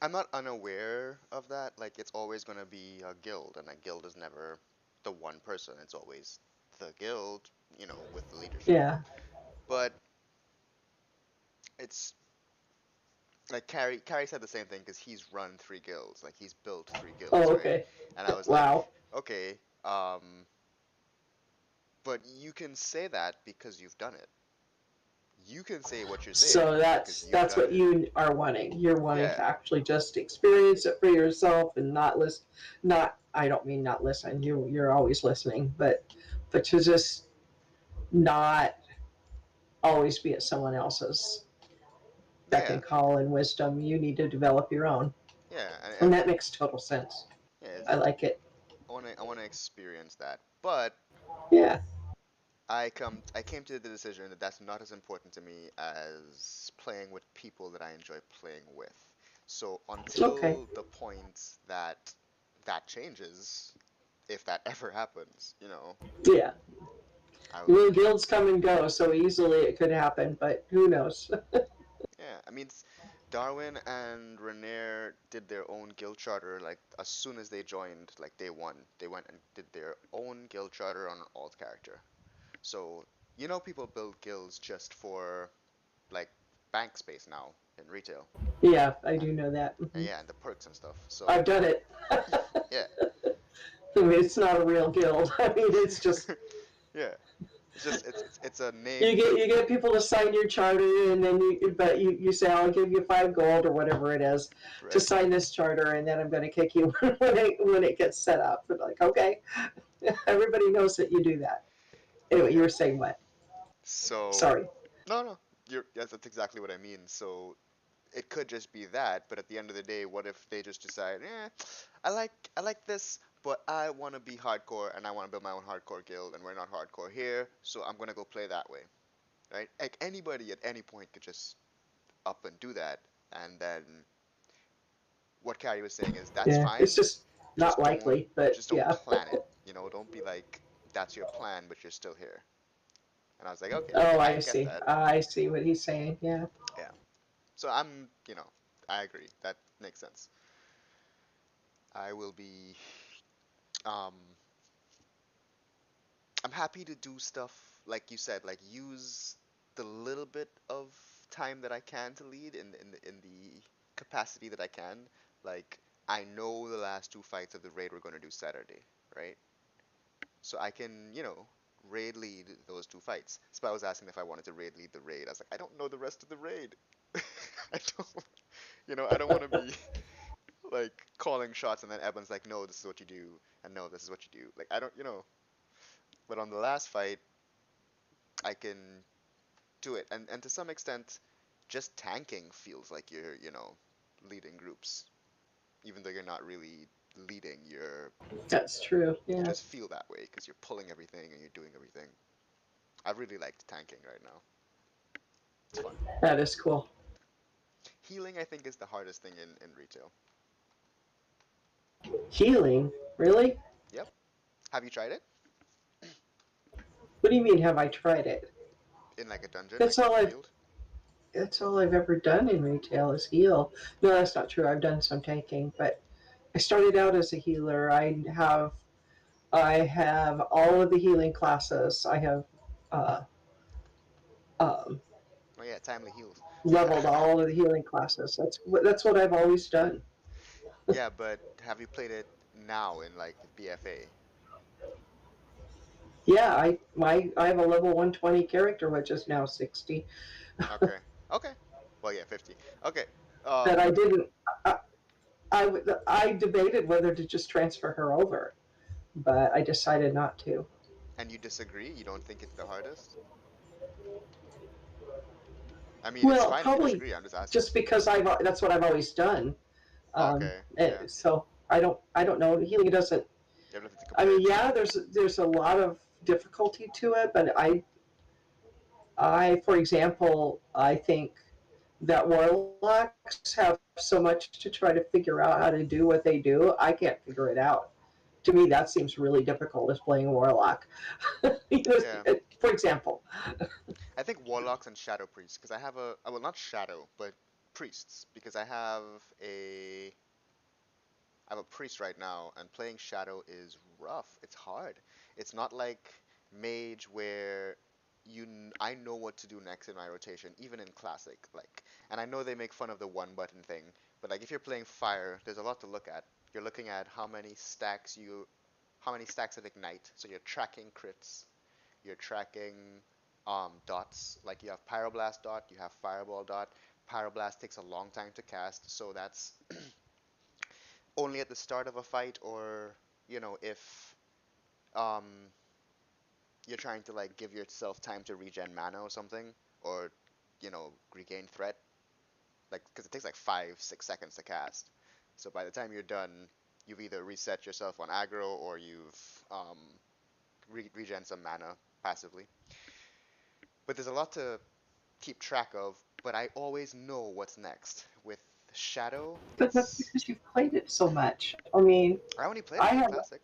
I'm not unaware of that. Like, it's always going to be a guild, and a guild is never the one person. It's always the guild, with the leadership. Yeah. But it's like Carrie said the same thing because he's run three guilds, like he's built three guilds, Oh, right? okay. And I was like, Wow. okay, but you can say that because you've done it. You can say what you're saying So because that's you've that's done what it. you are wanting. You're wanting Yeah, to actually just experience it for yourself and not listen. Not, I don't mean not listen. You're always listening, but to just not always be at someone else's beck yeah, and call and wisdom. You need to develop your own, yeah, and that makes total sense. yeah. I like it. I want to experience that, but Yeah. I came to the decision that that's not as important to me as playing with people that I enjoy playing with. So Okay. until the point that that changes, if that ever happens, you know, Yeah. I would, Little guilds come and go so easily it could happen, but who knows? yeah, I mean, Darwin and Renier did their own guild charter like as soon as they joined, like day one. They went and did their own guild charter on an alt character. So, you know, people build guilds just for like bank space now in retail. Yeah, I And, do know that. and yeah, and the perks and stuff. I've So, done it. yeah. I mean, it's not a real guild. I mean, it's just Yeah. It's just it's a you name, get people to sign your charter, and then you say I'll give you 5 gold or whatever it is to right? sign this charter, and then I'm going to kick you when it gets set up. But like, okay, everybody knows that you do that. Anyway, you Yeah. were saying what? So, Sorry. no, no. Yes, that's exactly what I mean. So, it could just be that, but at the end of the day, what if they just decide, I like this, but I want to be hardcore and I want to build my own hardcore guild, and we're not hardcore here, so I'm gonna go play that way, right? Like anybody at any point could just up and do that, and then what Carrie was saying is that's Yeah, it's fine, just not just don't likely, but just don't yeah. plan it, don't be like that's your plan, but you're still here. And I was like, okay, Oh, I I get see. that, I see what he's saying. Yeah. yeah. So I agree. That makes sense. I will be um I'm happy to do stuff like you said, like use the little bit of time that I can to lead in the capacity that I can. Like I know the last two fights of the raid we're going to do Saturday, right? So I can, raid lead those two fights. Spell was asking if I wanted to raid lead the raid. I was like, I don't know the rest of the raid. I don't, I don't want to be like calling shots and then Evan's like, no, this is what you do, and no, this is what you do. Like I don't, But on the last fight, I can do it. And to some extent, just tanking feels like you're, leading groups. Even though you're not really leading, That's true. you Yeah. just feel that way because you're pulling everything and you're doing everything. I really liked tanking right now. It's fun. That is cool. Healing, I think, is the hardest thing in retail. Healing? Really? Yep. Have you tried it? What do you mean, have I tried it? In like a dungeon, like That's have all you I've healed? that's all I've ever done in retail is heal. No, that's not true. I've done some tanking, but I started out as a healer. I have all of the healing classes. I have uh, um, Oh yeah, timely heals. Yeah. leveled all of the healing classes. That's what I've always done. Yeah, but have you played it now in like BFA? Yeah, I have a level 120 character, which is now 60. Okay. Okay. Well, yeah, 50. Okay. That I Um, didn't. I, I debated whether to just transfer her over, but I decided not to. and you disagree? You don't think it's the hardest? I mean, it's Well, fine if you probably disagree. I'm just asking. just because that's what I've always done. Okay. Yeah. So I don't know. Healing doesn't. You have nothing to I compare mean, it to. yeah, there's a lot of difficulty to it, but for example, I think that warlocks have so much to try to figure out how to do what they do. I can't figure it out. To me, that seems really difficult as playing a warlock. Yeah. For example, I think warlocks and shadow priests, because I have well, not shadow, but priests, because I have a priest right now, and playing shadow is rough. It's hard. It's not like mage where I know what to do next in my rotation, even in classic. Like, and I know they make fun of the one button thing, but like if you're playing fire, there's a lot to look at. You're looking at how many stacks of ignite. So you're tracking crits. You're tracking dots. Like you have pyroblast dot, you have fireball dot. Pyroblast takes a long time to cast, so that's only at the start of a fight, or if um you're trying to like give yourself time to regen mana or something, or regain threat, like because it takes like 5-6 seconds to cast. So by the time you're done, you've either reset yourself on aggro, or you've um regen some mana passively. But there's a lot to keep track of, but I always know what's next. With Shadow, but that's it's because you've played it so much. I mean, I only played I it in have Classic.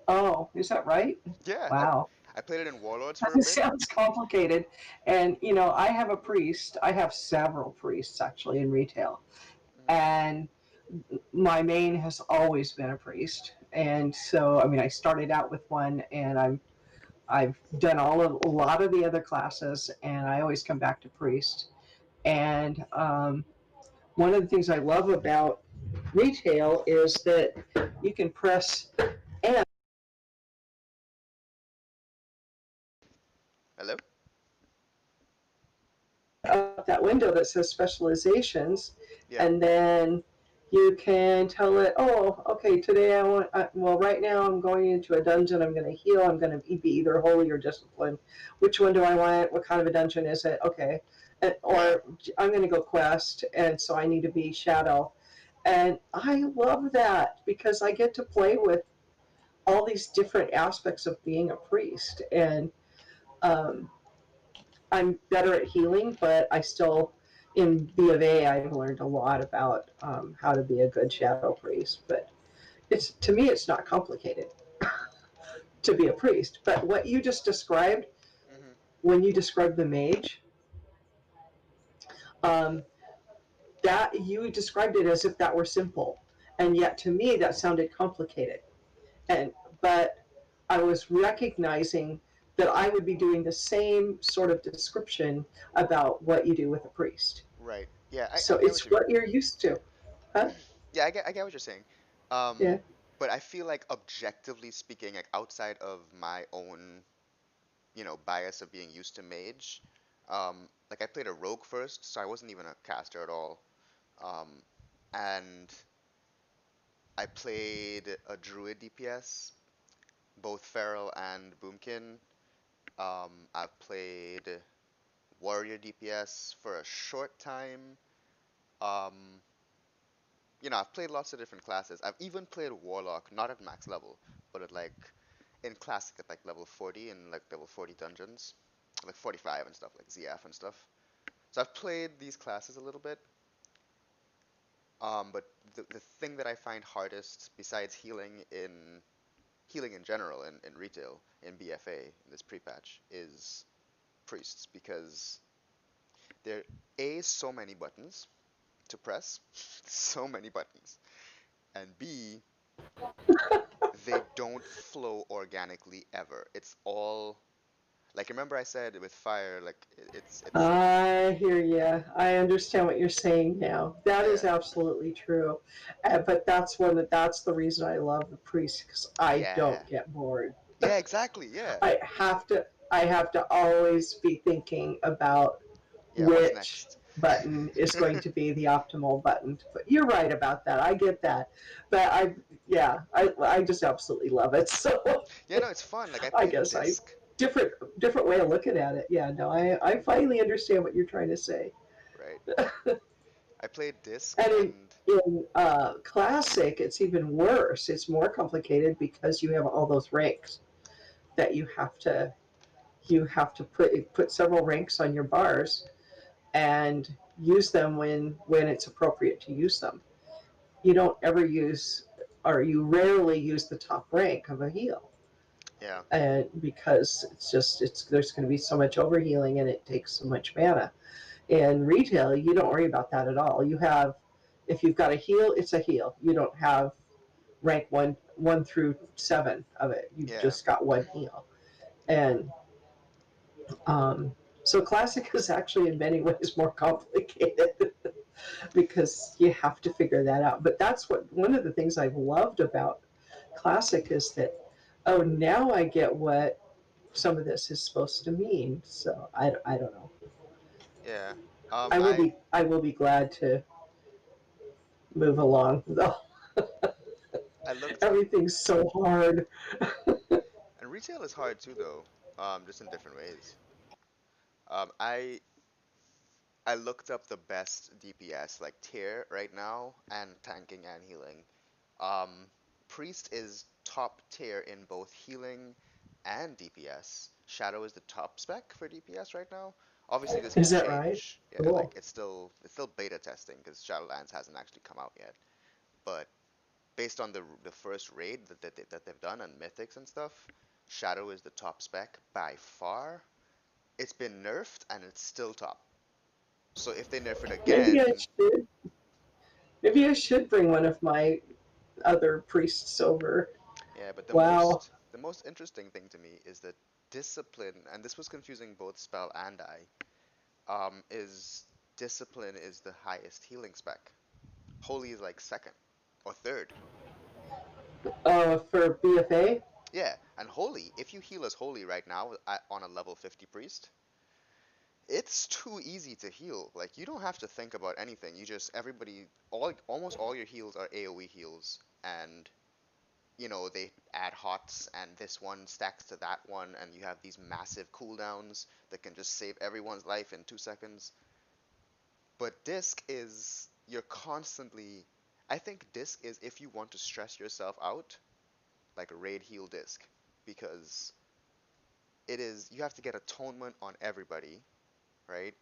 Oh, is that right? Yeah, Wow. I played it in Warlords for a It bit. sounds complicated. And, I have a priest. I have several priests actually in retail. Hmm. And my main has always been a priest. And so, I mean, I started out with one and I've done a lot of the other classes and I always come back to priest. And one of the things I love about retail is that you can press and Hello? up that window that says specializations, Yeah. and then you can tell it, oh, okay, today well, right now I'm going into a dungeon, I'm going to heal, I'm going to be either holy or discipline. Which one do I want? What kind of a dungeon is it? Okay. Yeah. Or I'm going to go quest, and so I need to be shadow. And I love that because I get to play with all these different aspects of being a priest. And um, I'm better at healing, but I still, in B of A, I've learned a lot about how to be a good shadow priest. But it's to me, it's not complicated to be a priest. But what you just described, Hmm. when you described the mage, um, that you described it as if that were simple, and yet to me that sounded complicated. And but I was recognizing that I would be doing the same sort of description about what you do with a priest. Right. Yeah, I So get what it's you mean. what you're used to, huh? Yeah, I get what you're saying. Yeah. But I feel like objectively speaking, like outside of my own, bias of being used to mage, like I played a rogue first, so I wasn't even a caster at all. Um, and I played a druid DPS, both feral and boomkin. I've played warrior DPS for a short time. Um, I've played lots of different classes. I've even played Warlock, not at max level, but at like in classic at like level 40 and like level 40 dungeons, like 45 and stuff, like ZF and stuff. So I've played these classes a little bit. But the thing that I find hardest, besides healing in general in retail, in BFA, in this pre-patch, is priests because there A, so many buttons to press, so many buttons, and B, they don't flow organically ever. It's all like remember I said with fire, like it's I hear you. I understand what you're saying now. That is yeah, absolutely true. But that's the reason I love the priest because I yeah, don't get bored. yeah, exactly, yeah, I have to always be thinking about yeah. What's which next? button is going to be the optimal button to put. You're right about that. I get that. But yeah, I just absolutely love it. So Yeah, no, it's fun. Like I I played guess I disc, different different way of looking at it. Yeah, no, I finally understand what you're trying to say. right? I played disc And in and classic, it's even worse. It's more complicated because you have all those ranks that you have to put several ranks on your bars and use them when it's appropriate to use them. You don't ever use, or you rarely use the top rank of a heal, yeah, and because it's there's going to be so much overhealing and it takes so much mana. In retail, you don't worry about that at all. You have, if you've got a heal, it's a heal. You don't have rank one through seven of it. You've yeah, just got one heal, and um, so classic is actually in many ways more complicated because you have to figure that out. But that's what one of the things I've loved about classic is that, oh, now I get what some of this is supposed to mean. So I don't know. yeah. I will I be I will be glad to move along though. I looked up, Everything's so hard. and retail is hard too, though. Just in different ways. I looked up the best DPS like tier right now, and tanking and healing. Um, Priest is top tier in both healing and DPS. Shadow is the top spec for DPS right now. Obviously, this can Is that right? change. Yeah, like Cool. it's still beta testing because Shadowlands hasn't actually come out yet. But based on the first raid that they've done on mythics and stuff, Shadow is the top spec by far. It's been nerfed and it's still top. So if they nerf it Maybe I again, should. Maybe I should bring one of my other priests over. yeah, but Wow. the most interesting thing to me is that discipline, and this was confusing both spell and is discipline is the highest healing spec. Holy is like second or third. For BFA? Yeah, and holy, if you heal as holy right now on a level 50 priest, it's too easy to heal. Like you don't have to think about anything. You just everybody almost all your heals are AoE heals, and they add hots, and this one stacks to that one, and you have these massive cooldowns that can just save everyone's life in 2 seconds. But disc is you're constantly. I think disc is if you want to stress yourself out, like a raid heal disc, because it is you have to get atonement on everybody, right?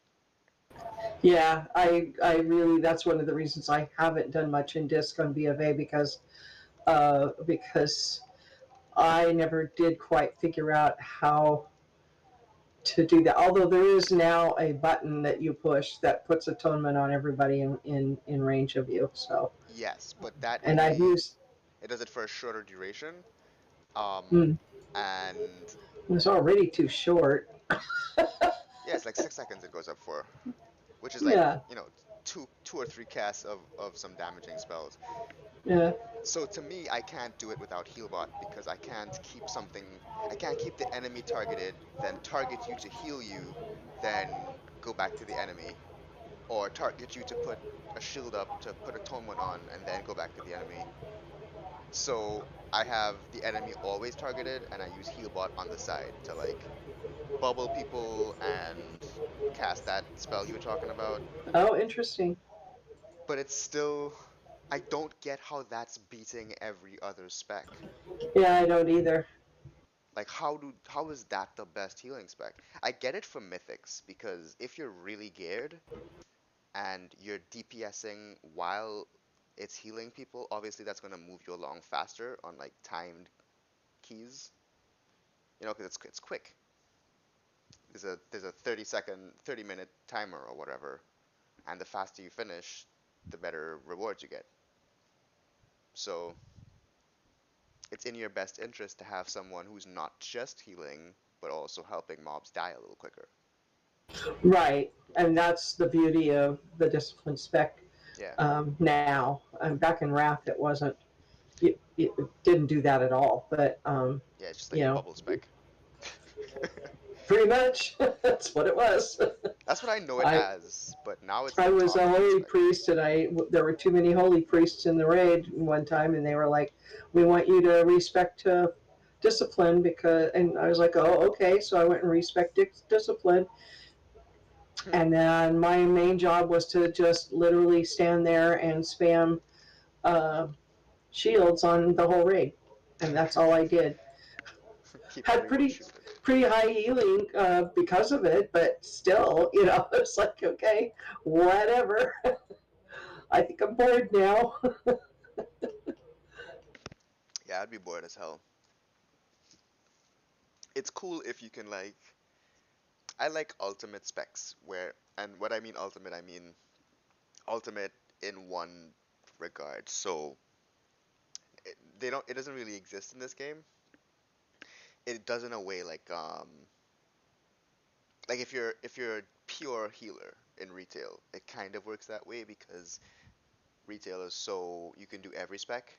Yeah, I really, that's one of the reasons I haven't done much in disc on BFA because I never did quite figure out how to do that. Although there is now a button that you push that puts atonement on everybody in range of you. So, Yes, but that and I've only used, it does it for a shorter duration. Um, mm, and it was already too short. yeah, it's like 6 seconds it goes up for, which is like, Yeah, two or three casts of some damaging spells. yeah. So to me, I can't do it without healbot because I can't keep the enemy targeted, then target you to heal you, then go back to the enemy, or target you to put a shield up to put atonement on, and then go back to the enemy. So I have the enemy always targeted, and I use healbot on the side to like bubble people and cast that spell you were talking about. Oh, interesting. But it's still, I don't get how that's beating every other spec. Yeah, I don't either. Like how is that the best healing spec? I get it for mythics because if you're really geared and you're DPSing while it's healing people, obviously that's gonna move you along faster on like timed keys. Because it's quick. There's a 30-minute timer or whatever, and the faster you finish, the better rewards you get. So it's in your best interest to have someone who's not just healing, but also helping mobs die a little quicker. Right, and that's the beauty of the discipline spec Yeah, now. Back in Wrath, it wasn't. It didn't do that at all. But yeah, it's just like you a know, bubble spec. pretty much that's what it was. That's what I know it I as, but now it's I the was top a healing holy spec. priest, and there were too many holy priests in the raid one time, and they were like, "We want you to respect discipline," because, and I was like, "Oh, okay." So I went and respect discipline, and then my main job was to just literally stand there and spam uh, shields on the whole raid, and that's all I did. Keep Had everyone pretty shielded. pretty high healing because of it, but still, it's like, okay, whatever. I think I'm bored now. Yeah, I'd be bored as hell. It's cool if you can like. I like ultimate specs and what I mean ultimate, I mean ultimate in one regard. So it doesn't really exist in this game. It does in a way like if you're a pure healer in retail, it kind of works that way because retail is so you can do every spec.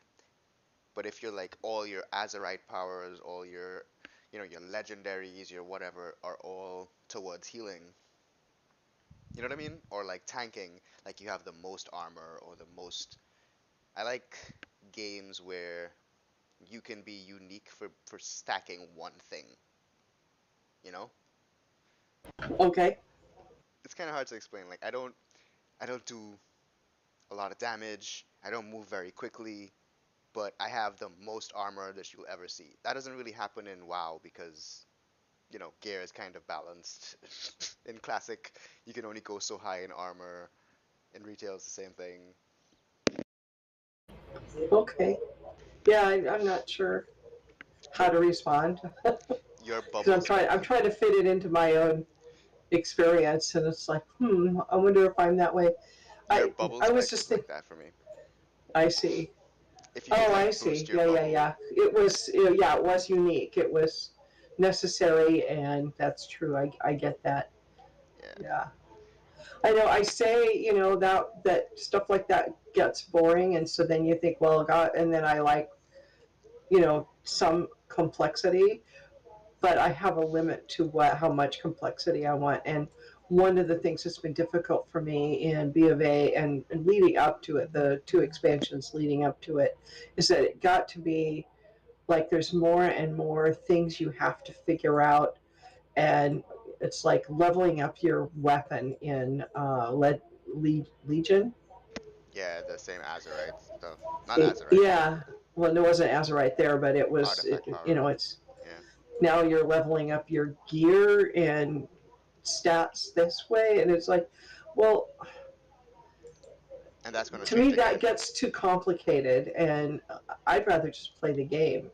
But if you're like all your Azerite powers, all your legendaries, your whatever are all towards healing. You know what I mean? Or like tanking, like you have the most armor or the most. I like games where you can be unique for stacking one thing. You know? Okay. It's kind of hard to explain. Like I don't do a lot of damage. I don't move very quickly, but I have the most armor that you'll ever see. That doesn't really happen in WoW because gear is kind of balanced. In classic, you can only go so high in armor. In retail, it's the same thing. Okay. Yeah, I'm not sure how to respond Your because bubbles might I'm be. trying to fit it into my own experience, and it's like, I wonder if I'm that way. Your I bubble was spike just was like thinking. that for me. I see. If you could Oh, like I boost see. your Yeah, yeah, bubble, yeah. It was, yeah, it was unique. It was necessary, and that's true. I get that. yeah, Yeah. I know. I say, that stuff like that gets boring, and so then you think, well, God, and then I like, some complexity, but I have a limit to how much complexity I want. And one of the things that's been difficult for me in B of A and leading up to it, the two expansions leading up to it, is that it got to be like there's more and more things you have to figure out, and it's like leveling up your weapon in Legion. yeah, the same Azerite stuff. Not Azerite, Yeah, well, there wasn't Azurite there, but artifact power. it's Yeah, now you're leveling up your gear and stats this way, and it's like, well, and that's going to to me change that again. gets too complicated, and I'd rather just play the game.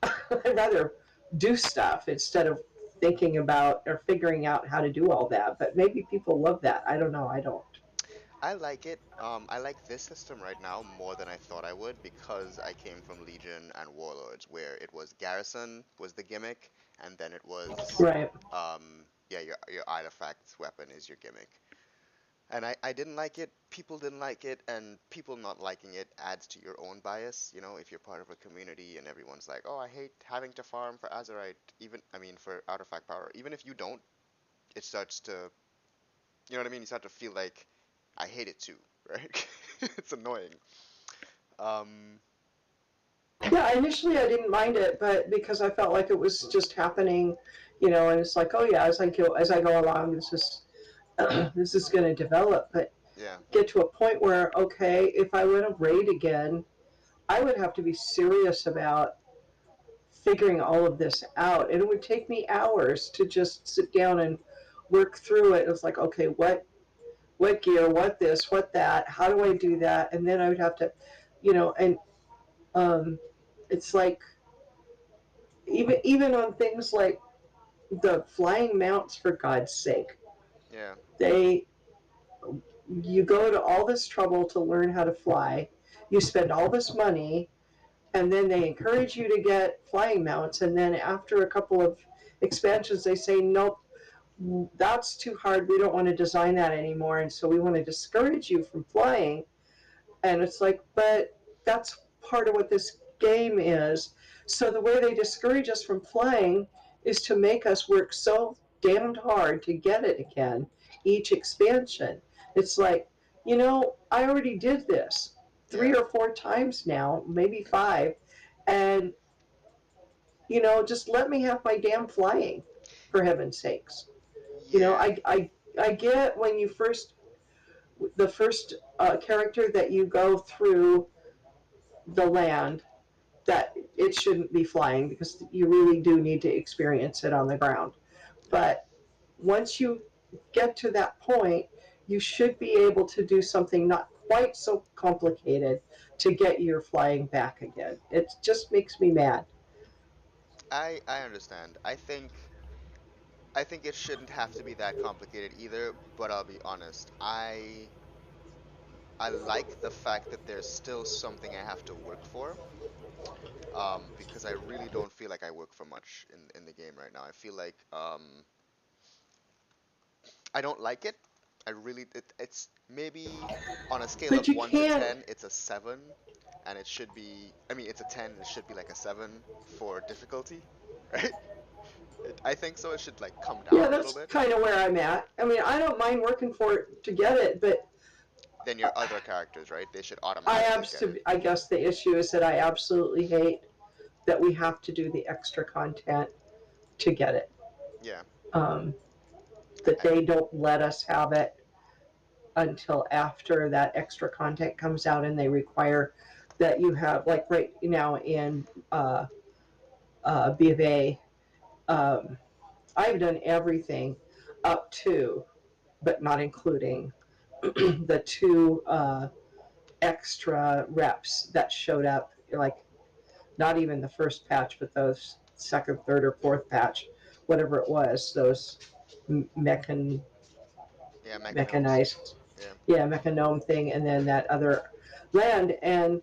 I'd rather do stuff instead of thinking about or figuring out how to do all that. But maybe people love that. I don't know. I don't. I like it. I like this system right now more than I thought I would because I came from Legion and Warlords, where it was Garrison was the gimmick, and then it was, Right. yeah, your artifact weapon is your gimmick. And I didn't like it, people didn't like it, and people not liking it adds to your own bias. You know, if you're part of a community and everyone's like, oh, I hate having to farm for Azerite, even, I mean, for artifact power, even if you don't, it starts to, you know what I mean? You start to feel like, I hate it too, right? It's annoying. Um, Yeah. Initially, I didn't mind it, but because I felt like it was just happening, and it's like, oh yeah, as I go along, this is this is going to develop. But yeah, get to a point where, okay, if I went to raid again, I would have to be serious about figuring all of this out. And it would take me hours to just sit down and work through it. It was like, okay, what gear, what this, what that, how do I do that? And then I would have to, and um, it's like even on things like the flying mounts, for God's sake, yeah, they you go to all this trouble to learn how to fly, you spend all this money, and then they encourage you to get flying mounts, and then after a couple of expansions they say nope, that's too hard, we don't want to design that anymore, and so we want to discourage you from flying. And it's like, but that's part of what this game is. So the way they discourage us from flying is to make us work so damned hard to get it again each expansion. It's like, I already did this three yeah, or four times now, maybe five, and just let me have my damn flying, for heaven's sakes. yeah. I get when the first character that you go through the land, that it shouldn't be flying because you really do need to experience it on the ground. Yeah. But once you get to that point, you should be able to do something not quite so complicated to get your flying back again. It just makes me mad. I understand. I think it shouldn't have to be that complicated either, but I'll be honest. I like the fact that there's still something I have to work for. Because I really don't feel like I work for much in the game right now. I feel like I don't like it. It's maybe on a scale But of you 1 to can't. 10, it's a 7, and it should be, I mean, it's a 10, and it should be like a 7 for difficulty, right? I think so. It should like come Yeah, down a little that's bit. kind of where I'm at. I mean, I don't mind working for it to get it, but Then your other characters, right? They should I automatically get it. I guess the issue is that I absolutely hate that we have to do the extra content to get it. Yeah. Um, that I, they don't let us have it until after that extra content comes out, and they require that you have, like right now in B of A, um, I've done everything up to, but not including the two extra reps that showed up, like not even the first patch, but those second, third, or fourth patch, whatever it was, those mechan Yeah, mechanomes. mechanized, Yeah. yeah, mechanome thing, and then that other land. And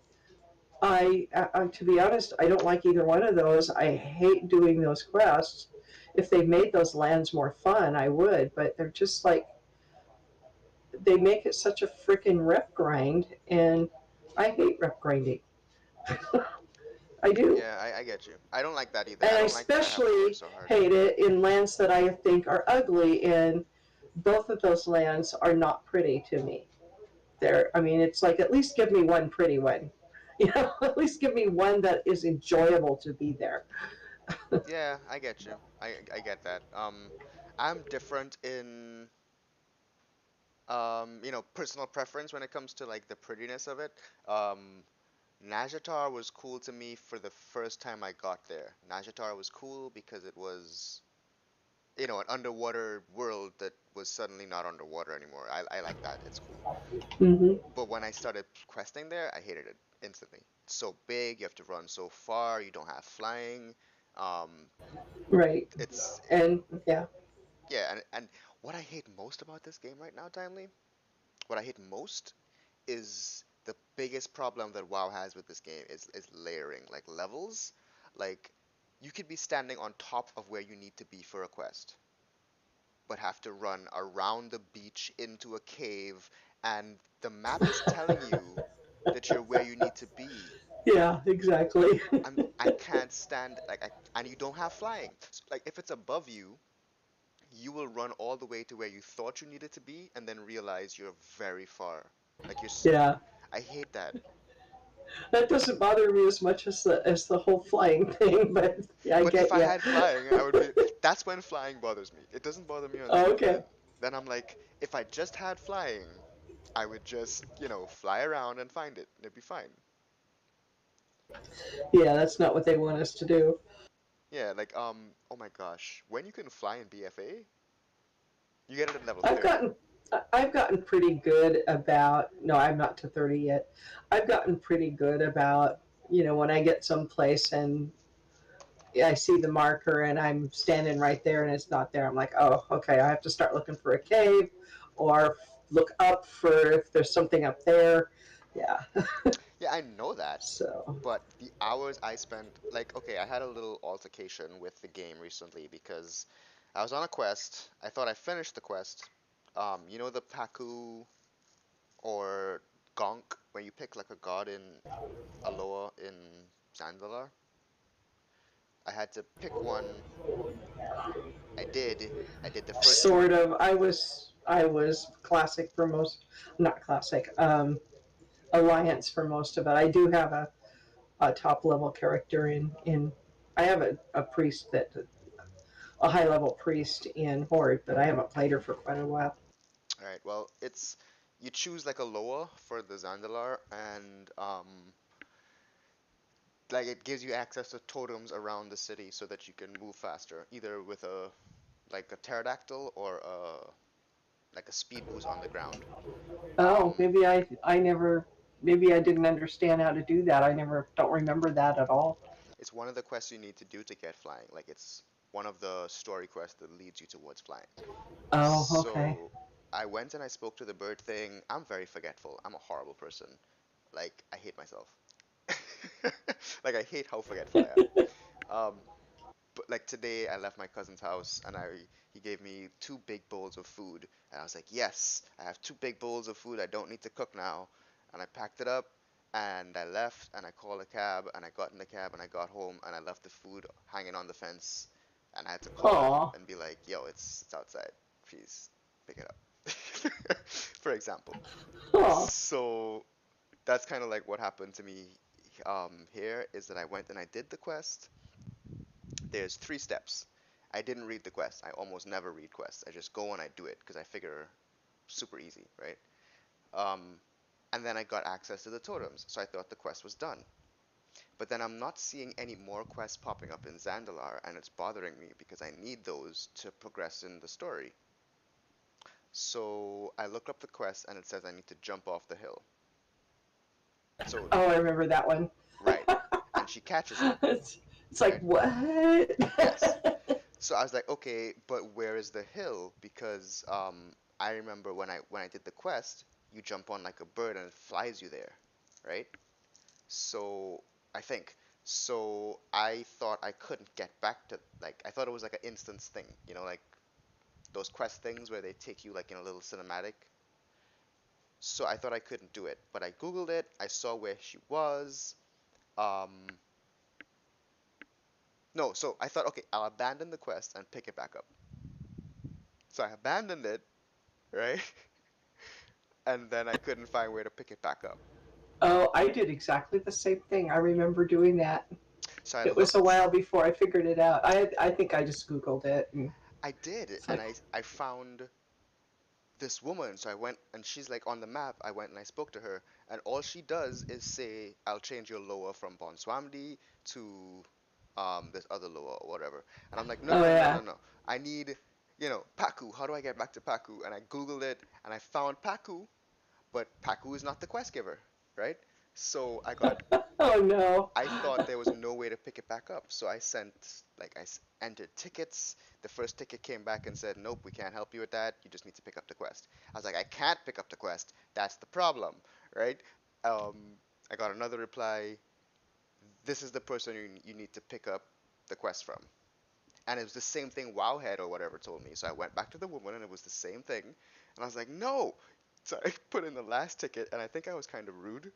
to be honest, I don't like either one of those. I hate doing those quests. If they made those lands more fun, I would, but they're just like, they make it such a freaking rep grind, and I hate rep grinding. I do. Yeah, I get you. I don't like that either. And I I don't like that I have to work especially so hard. hate it in lands that I think are ugly, and both of those lands are not pretty to me. I mean, it's like, at least give me one pretty one. At least give me one that is enjoyable to be there. Yeah, I get you. I get that. I'm different in personal preference when it comes to like the prettiness of it. Um, Najatar was cool to me for the first time I got there. Najatar was cool because it was, an underwater world that was suddenly not underwater anymore. I like that. It's cool. Hmm. But when I started questing there, I hated it instantly. It's so big, you have to run so far, you don't have flying. Um, Right. it's And yeah. Yeah, and what I hate most about this game right now, Timely, what I hate most is the biggest problem that WoW has with this game is layering, like levels. Like you could be standing on top of where you need to be for a quest, but have to run around the beach into a cave, and the map is telling you that you're where you need to be. Yeah, exactly. I can't stand and you don't have flying. Like if it's above you, you will run all the way to where you thought you needed to be and then realize you're very far. Like Yeah. I hate that. That doesn't bother me as much as the whole flying thing, but yeah, I But if get I you. had flying, I would be. That's when flying bothers me. It doesn't bother me on Oh, movement. okay. Then I'm like, if I just had flying, I would just, fly around and find it. It'd be fine. Yeah, that's not what they want us to do. Yeah, like, oh my gosh. When you can fly in BFA, you get it at level I've 30. gotten I've gotten pretty good about, no, I'm not to 30 yet. I've gotten pretty good about, when I get someplace and I see the marker and I'm standing right there and it's not there, I'm like, oh, okay, I have to start looking for a cave or look up for if there's something up there. Yeah. Yeah, I know that, So, but the hours I spent, like, okay, I had a little altercation with the game recently because I was on a quest. I thought I finished the quest. You know the Paku or Gonk, where you pick like a god in Aloha in Zandalar? I had to pick one. I did. I did the first two. sort of. I was classic for most, not classic, alliance for most of it. I do have a top level character in I have a priest, that a high level priest in Horde, but I haven't played her for quite a while. All right. Well, it's you choose like a Loa for the Zandalar, and like it gives you access to totems around the city so that you can move faster, either with a like a pterodactyl or like a speed boost on the ground. Oh, Um, maybe I never, maybe I didn't understand how to do that. I never don't remember that at all. it's one of the quests you need to do to get flying. Like it's one of the story quests that leads you towards flying. Oh, okay. So I went and I spoke to the bird thing. I'm very forgetful. I'm a horrible person. Like I hate myself. Like I hate how forgetful I am. Um, but like today I left my cousin's house and he gave me two big bowls of food and I was like, yes, I have two big bowls of food. I don't need to cook now. And I packed it up and I left and I called a cab and I got in the cab and I got home and I left the food hanging on the fence and I had to call him Aw. and be like, yo, it's outside. Please pick it up. For example. Aw. So that's kind of like what happened to me here is that I went and I did the quest. There's three steps. I didn't read the quest. I almost never read quests. I just go and I do it because I figure super easy, right? Um, and then I got access to the totems, so I thought the quest was done. But then I'm not seeing any more quests popping up in Zandalar, and it's bothering me because I need those to progress in the story. So I look up the quest, and it says I need to jump off the hill. So Oh, I remember that one. right, and she catches it, It's like, right? what? Yes. So I was like, okay, but where is the hill? Because I remember when I did the quest, you jump on like a bird and it flies you there, right? So I think so. I thought I couldn't get back to like I thought it was like an instance thing, like those quest things where they take you like in a little cinematic. So I thought I couldn't do it, but I googled it. I saw where she was. Um, no, so I thought, okay, I'll abandon the quest and pick it back up. So I abandoned it, right? And then I couldn't find where to pick it back up. Oh, I did exactly the same thing. I remember doing that. So I It was a looked, while before I figured it out. I think I just Googled it, and I did, it's and like, I found this woman. So I went, and she's like on the map. I went and I spoke to her, and all she does is say, "I'll change your lower from Bonswamdi to this other lower or whatever." And I'm like, "No, no, oh no, no, no, yeah. no. I need, Paku. How do I get back to Paku?" And I googled it, and I found Paku, but Paku is not the quest giver, right? So Oh no. I thought there was no way to pick it back up. So I sent, like, entered tickets. The first ticket came back and said, nope, we can't help you with that. You just need to pick up the quest. I was like, I can't pick up the quest. That's the problem, right? I got another reply. This is the person you need to pick up the quest from. And it was the same thing Wowhead or whatever told me. So I went back to the woman and it was the same thing. And I was like, no. So I put in the last ticket and I think I was kind of rude,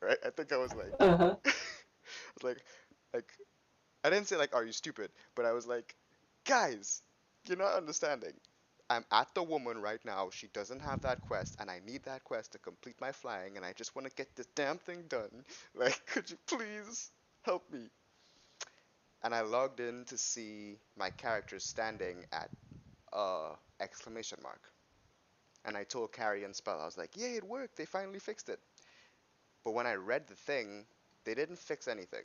right? I think I was like, Uh-huh. I was like, I didn't say like, are you stupid? But I was like, guys, you're not understanding. I'm at the woman right now. She doesn't have that quest, and I need that quest to complete my flying, and I just want to get this damn thing done. Like, could you please help me? And I logged in to see my character standing at exclamation mark. And I told Carrie and Spell, I was like, yay, it worked. They finally fixed it. But when I read the thing, they didn't fix anything.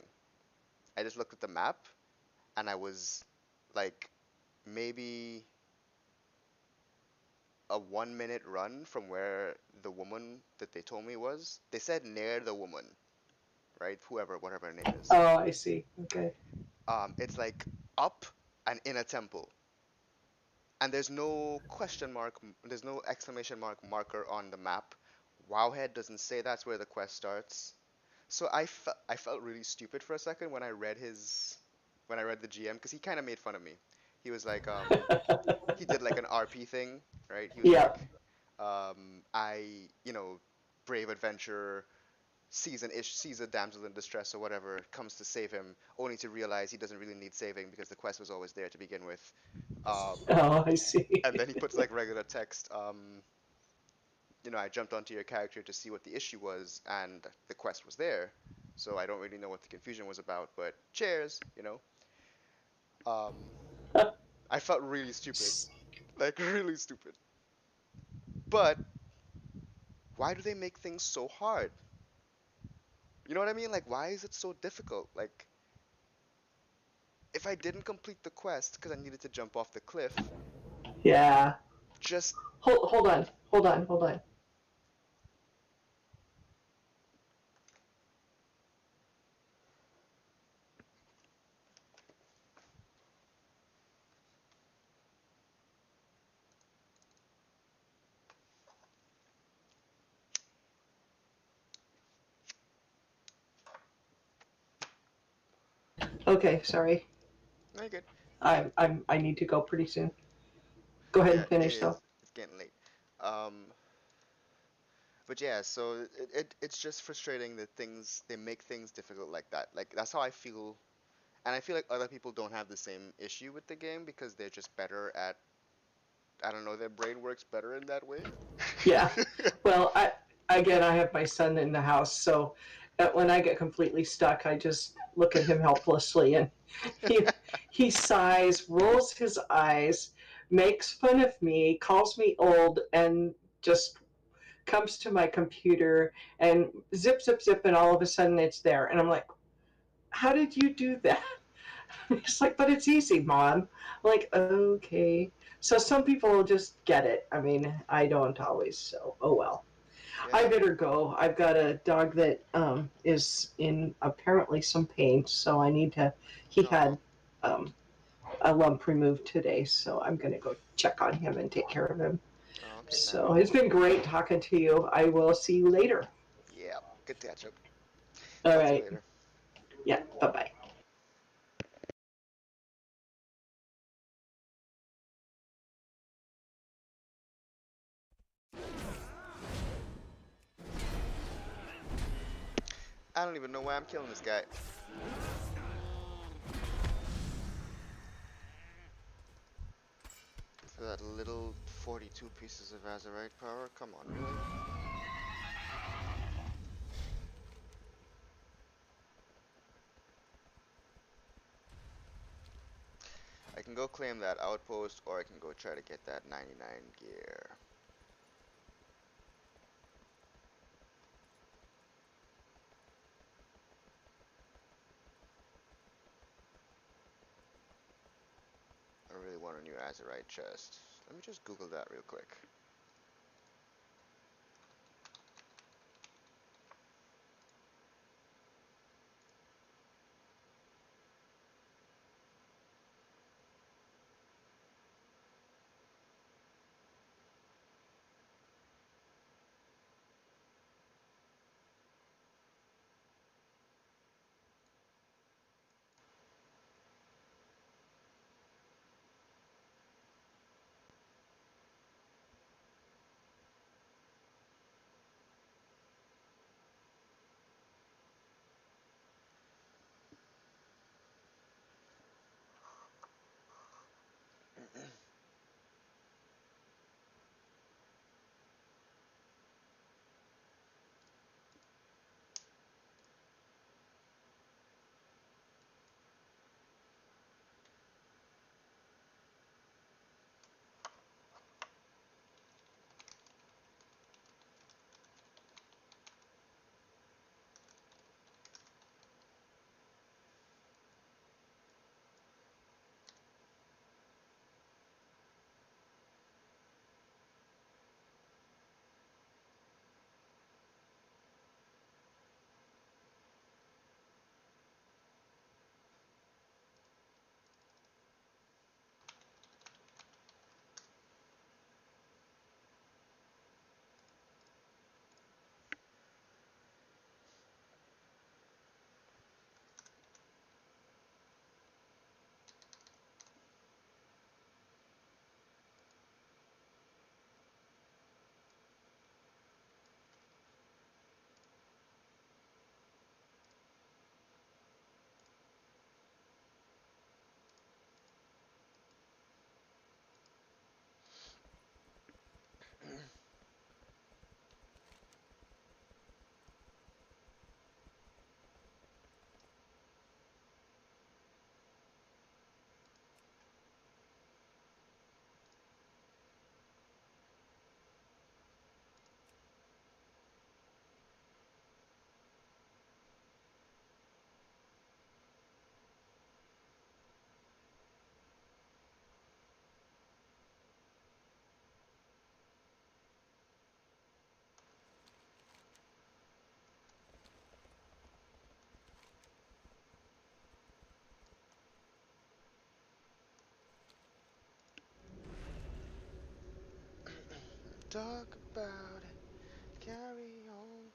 I just looked at the map, and I was like maybe a 1 minute run from where the woman that they told me was. They said near the woman, right? Whatever her name is. Oh, I see. Okay. It's like up and in a temple, and there's no question mark, there's no exclamation marker on the map. Wowhead doesn't say that's where the quest starts. So I felt really stupid for a second when I read the GM because he kind of made fun of me. He was like, he did like an RP thing, right? He was Yeah. like, brave adventurer sees a damsel in distress or whatever, comes to save him, only to realize he doesn't really need saving because the quest was always there to begin with. Um, Oh, I see. and then he puts like regular text. I jumped onto your character to see what the issue was, and the quest was there. So I don't really know what the confusion was about, but cheers. Um, I felt really stupid, like really stupid. But why do they make things so hard? You know what I mean? Like, why is it so difficult? Like, if I didn't complete the quest because I needed to jump off the cliff, Yeah. just Hold on. Okay, sorry. no, you're good. I need to go pretty soon. Go ahead Yeah, and it finish though. is. It's getting late. Um, but yeah, so it's just frustrating that they make things difficult like that. Like that's how I feel, and I feel like other people don't have the same issue with the game because they're just better at. I don't know, their brain works better in that way. Yeah. Well, I have my son in the house, so when I get completely stuck, I just look at him helplessly, and he he sighs, rolls his eyes, makes fun of me, calls me old, and just comes to my computer and zip zip zip, and all of a sudden it's there, and I'm like, how did you do that? It's like, but it's easy, Mom. I'm like, okay. So some people will just get it. I mean, I don't always. So, oh well. I Yeah. better go. I've got a dog that is in apparently some pain, so I need to. He Oh, had um, a lump removed today, so I'm going to go check on him and take care of him. oh, okay, fair So enough. it's been great talking to you. I will see you later. Yeah, good catch up. All Talk to you right. later. Yeah. Bye bye. I don't even know why I'm killing this guy. For that little 42 pieces of Azerite power? Come on, really? I can go claim that outpost, or I can go try to get that 99 gear. I really want a new Azerite chest. Let me just Google that real quick. Talk about it. Carry on.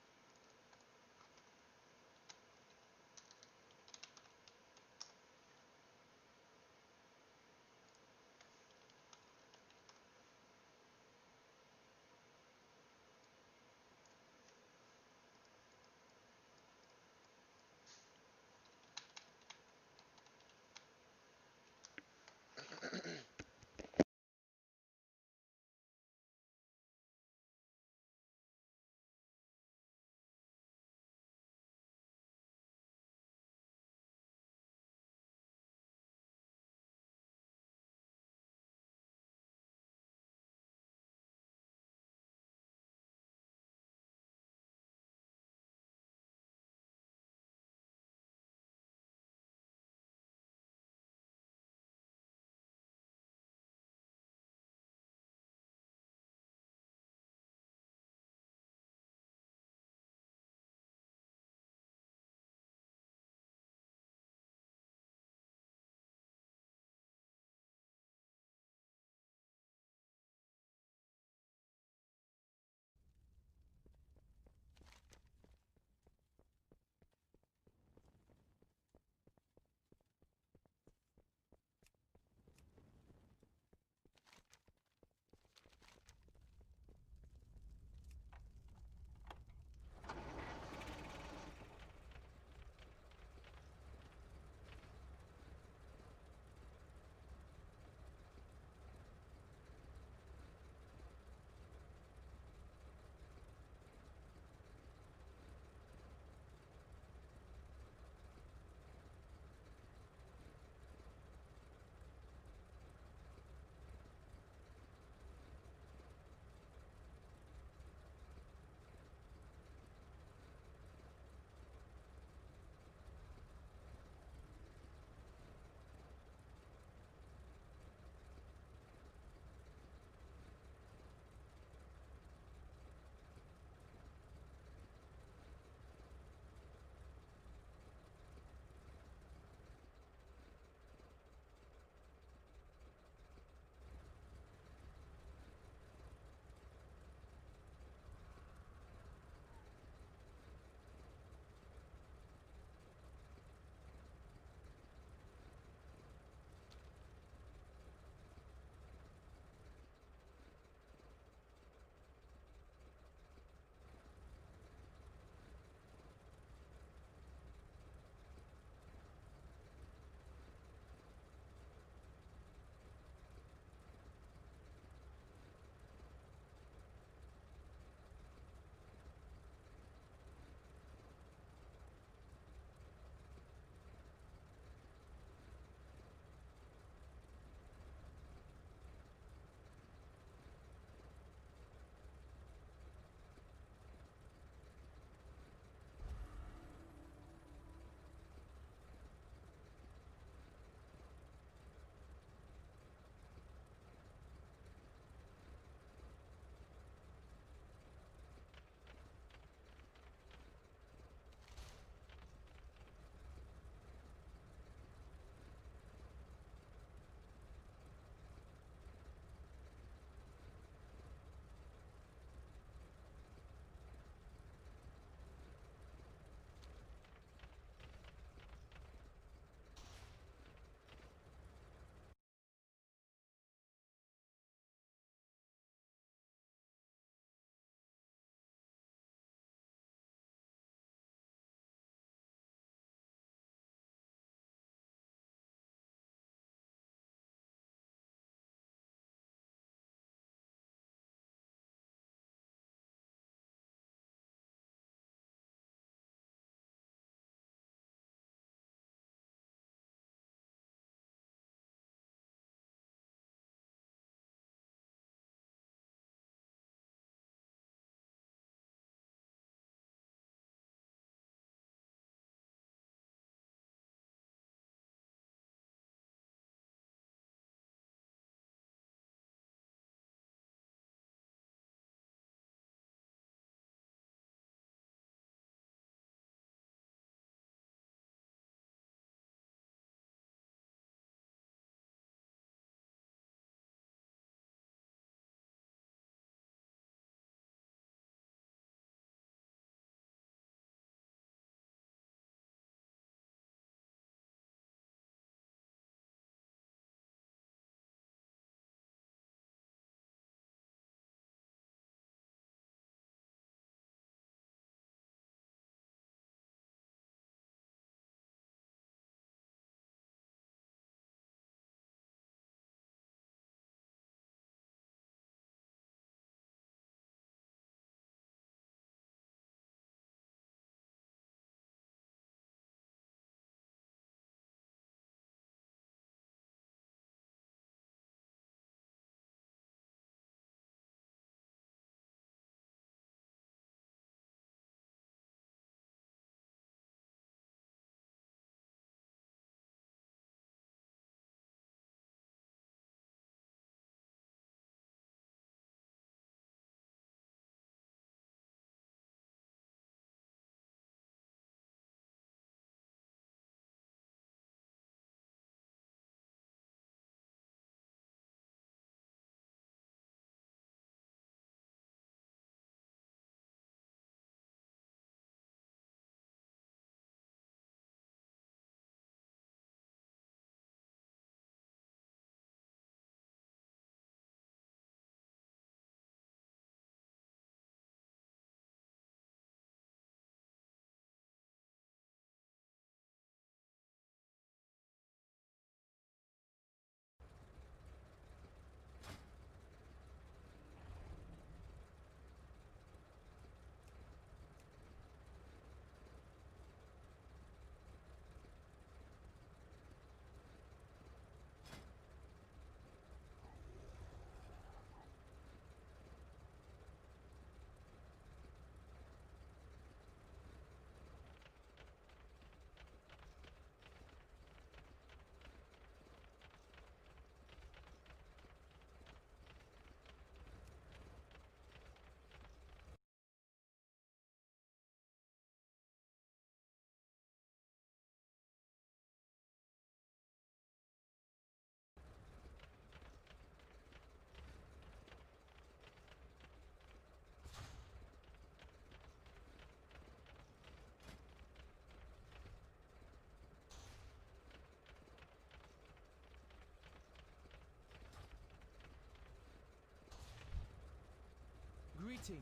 Greetings.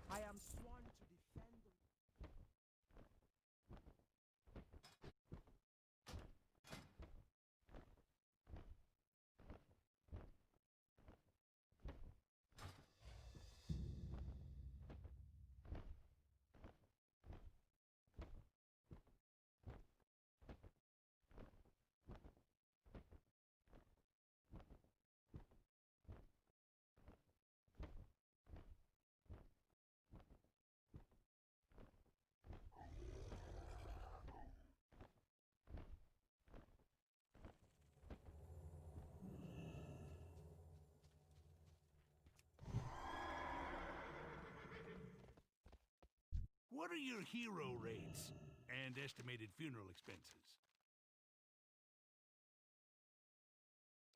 I am sworn to defend the... What are your hero rates and estimated funeral expenses?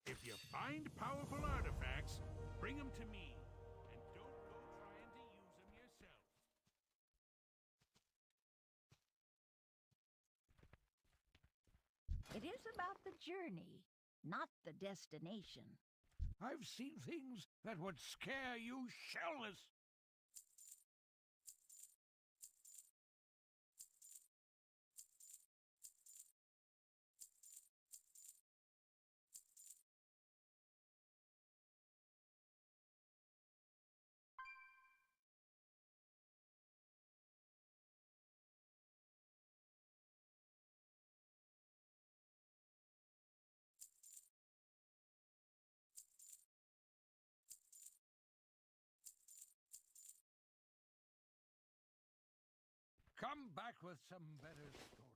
If you find powerful artifacts, bring them to me, and don't go trying to use them yourself. It is about the journey, not the destination. I've seen things that would scare you shellless. Come back with some better stories.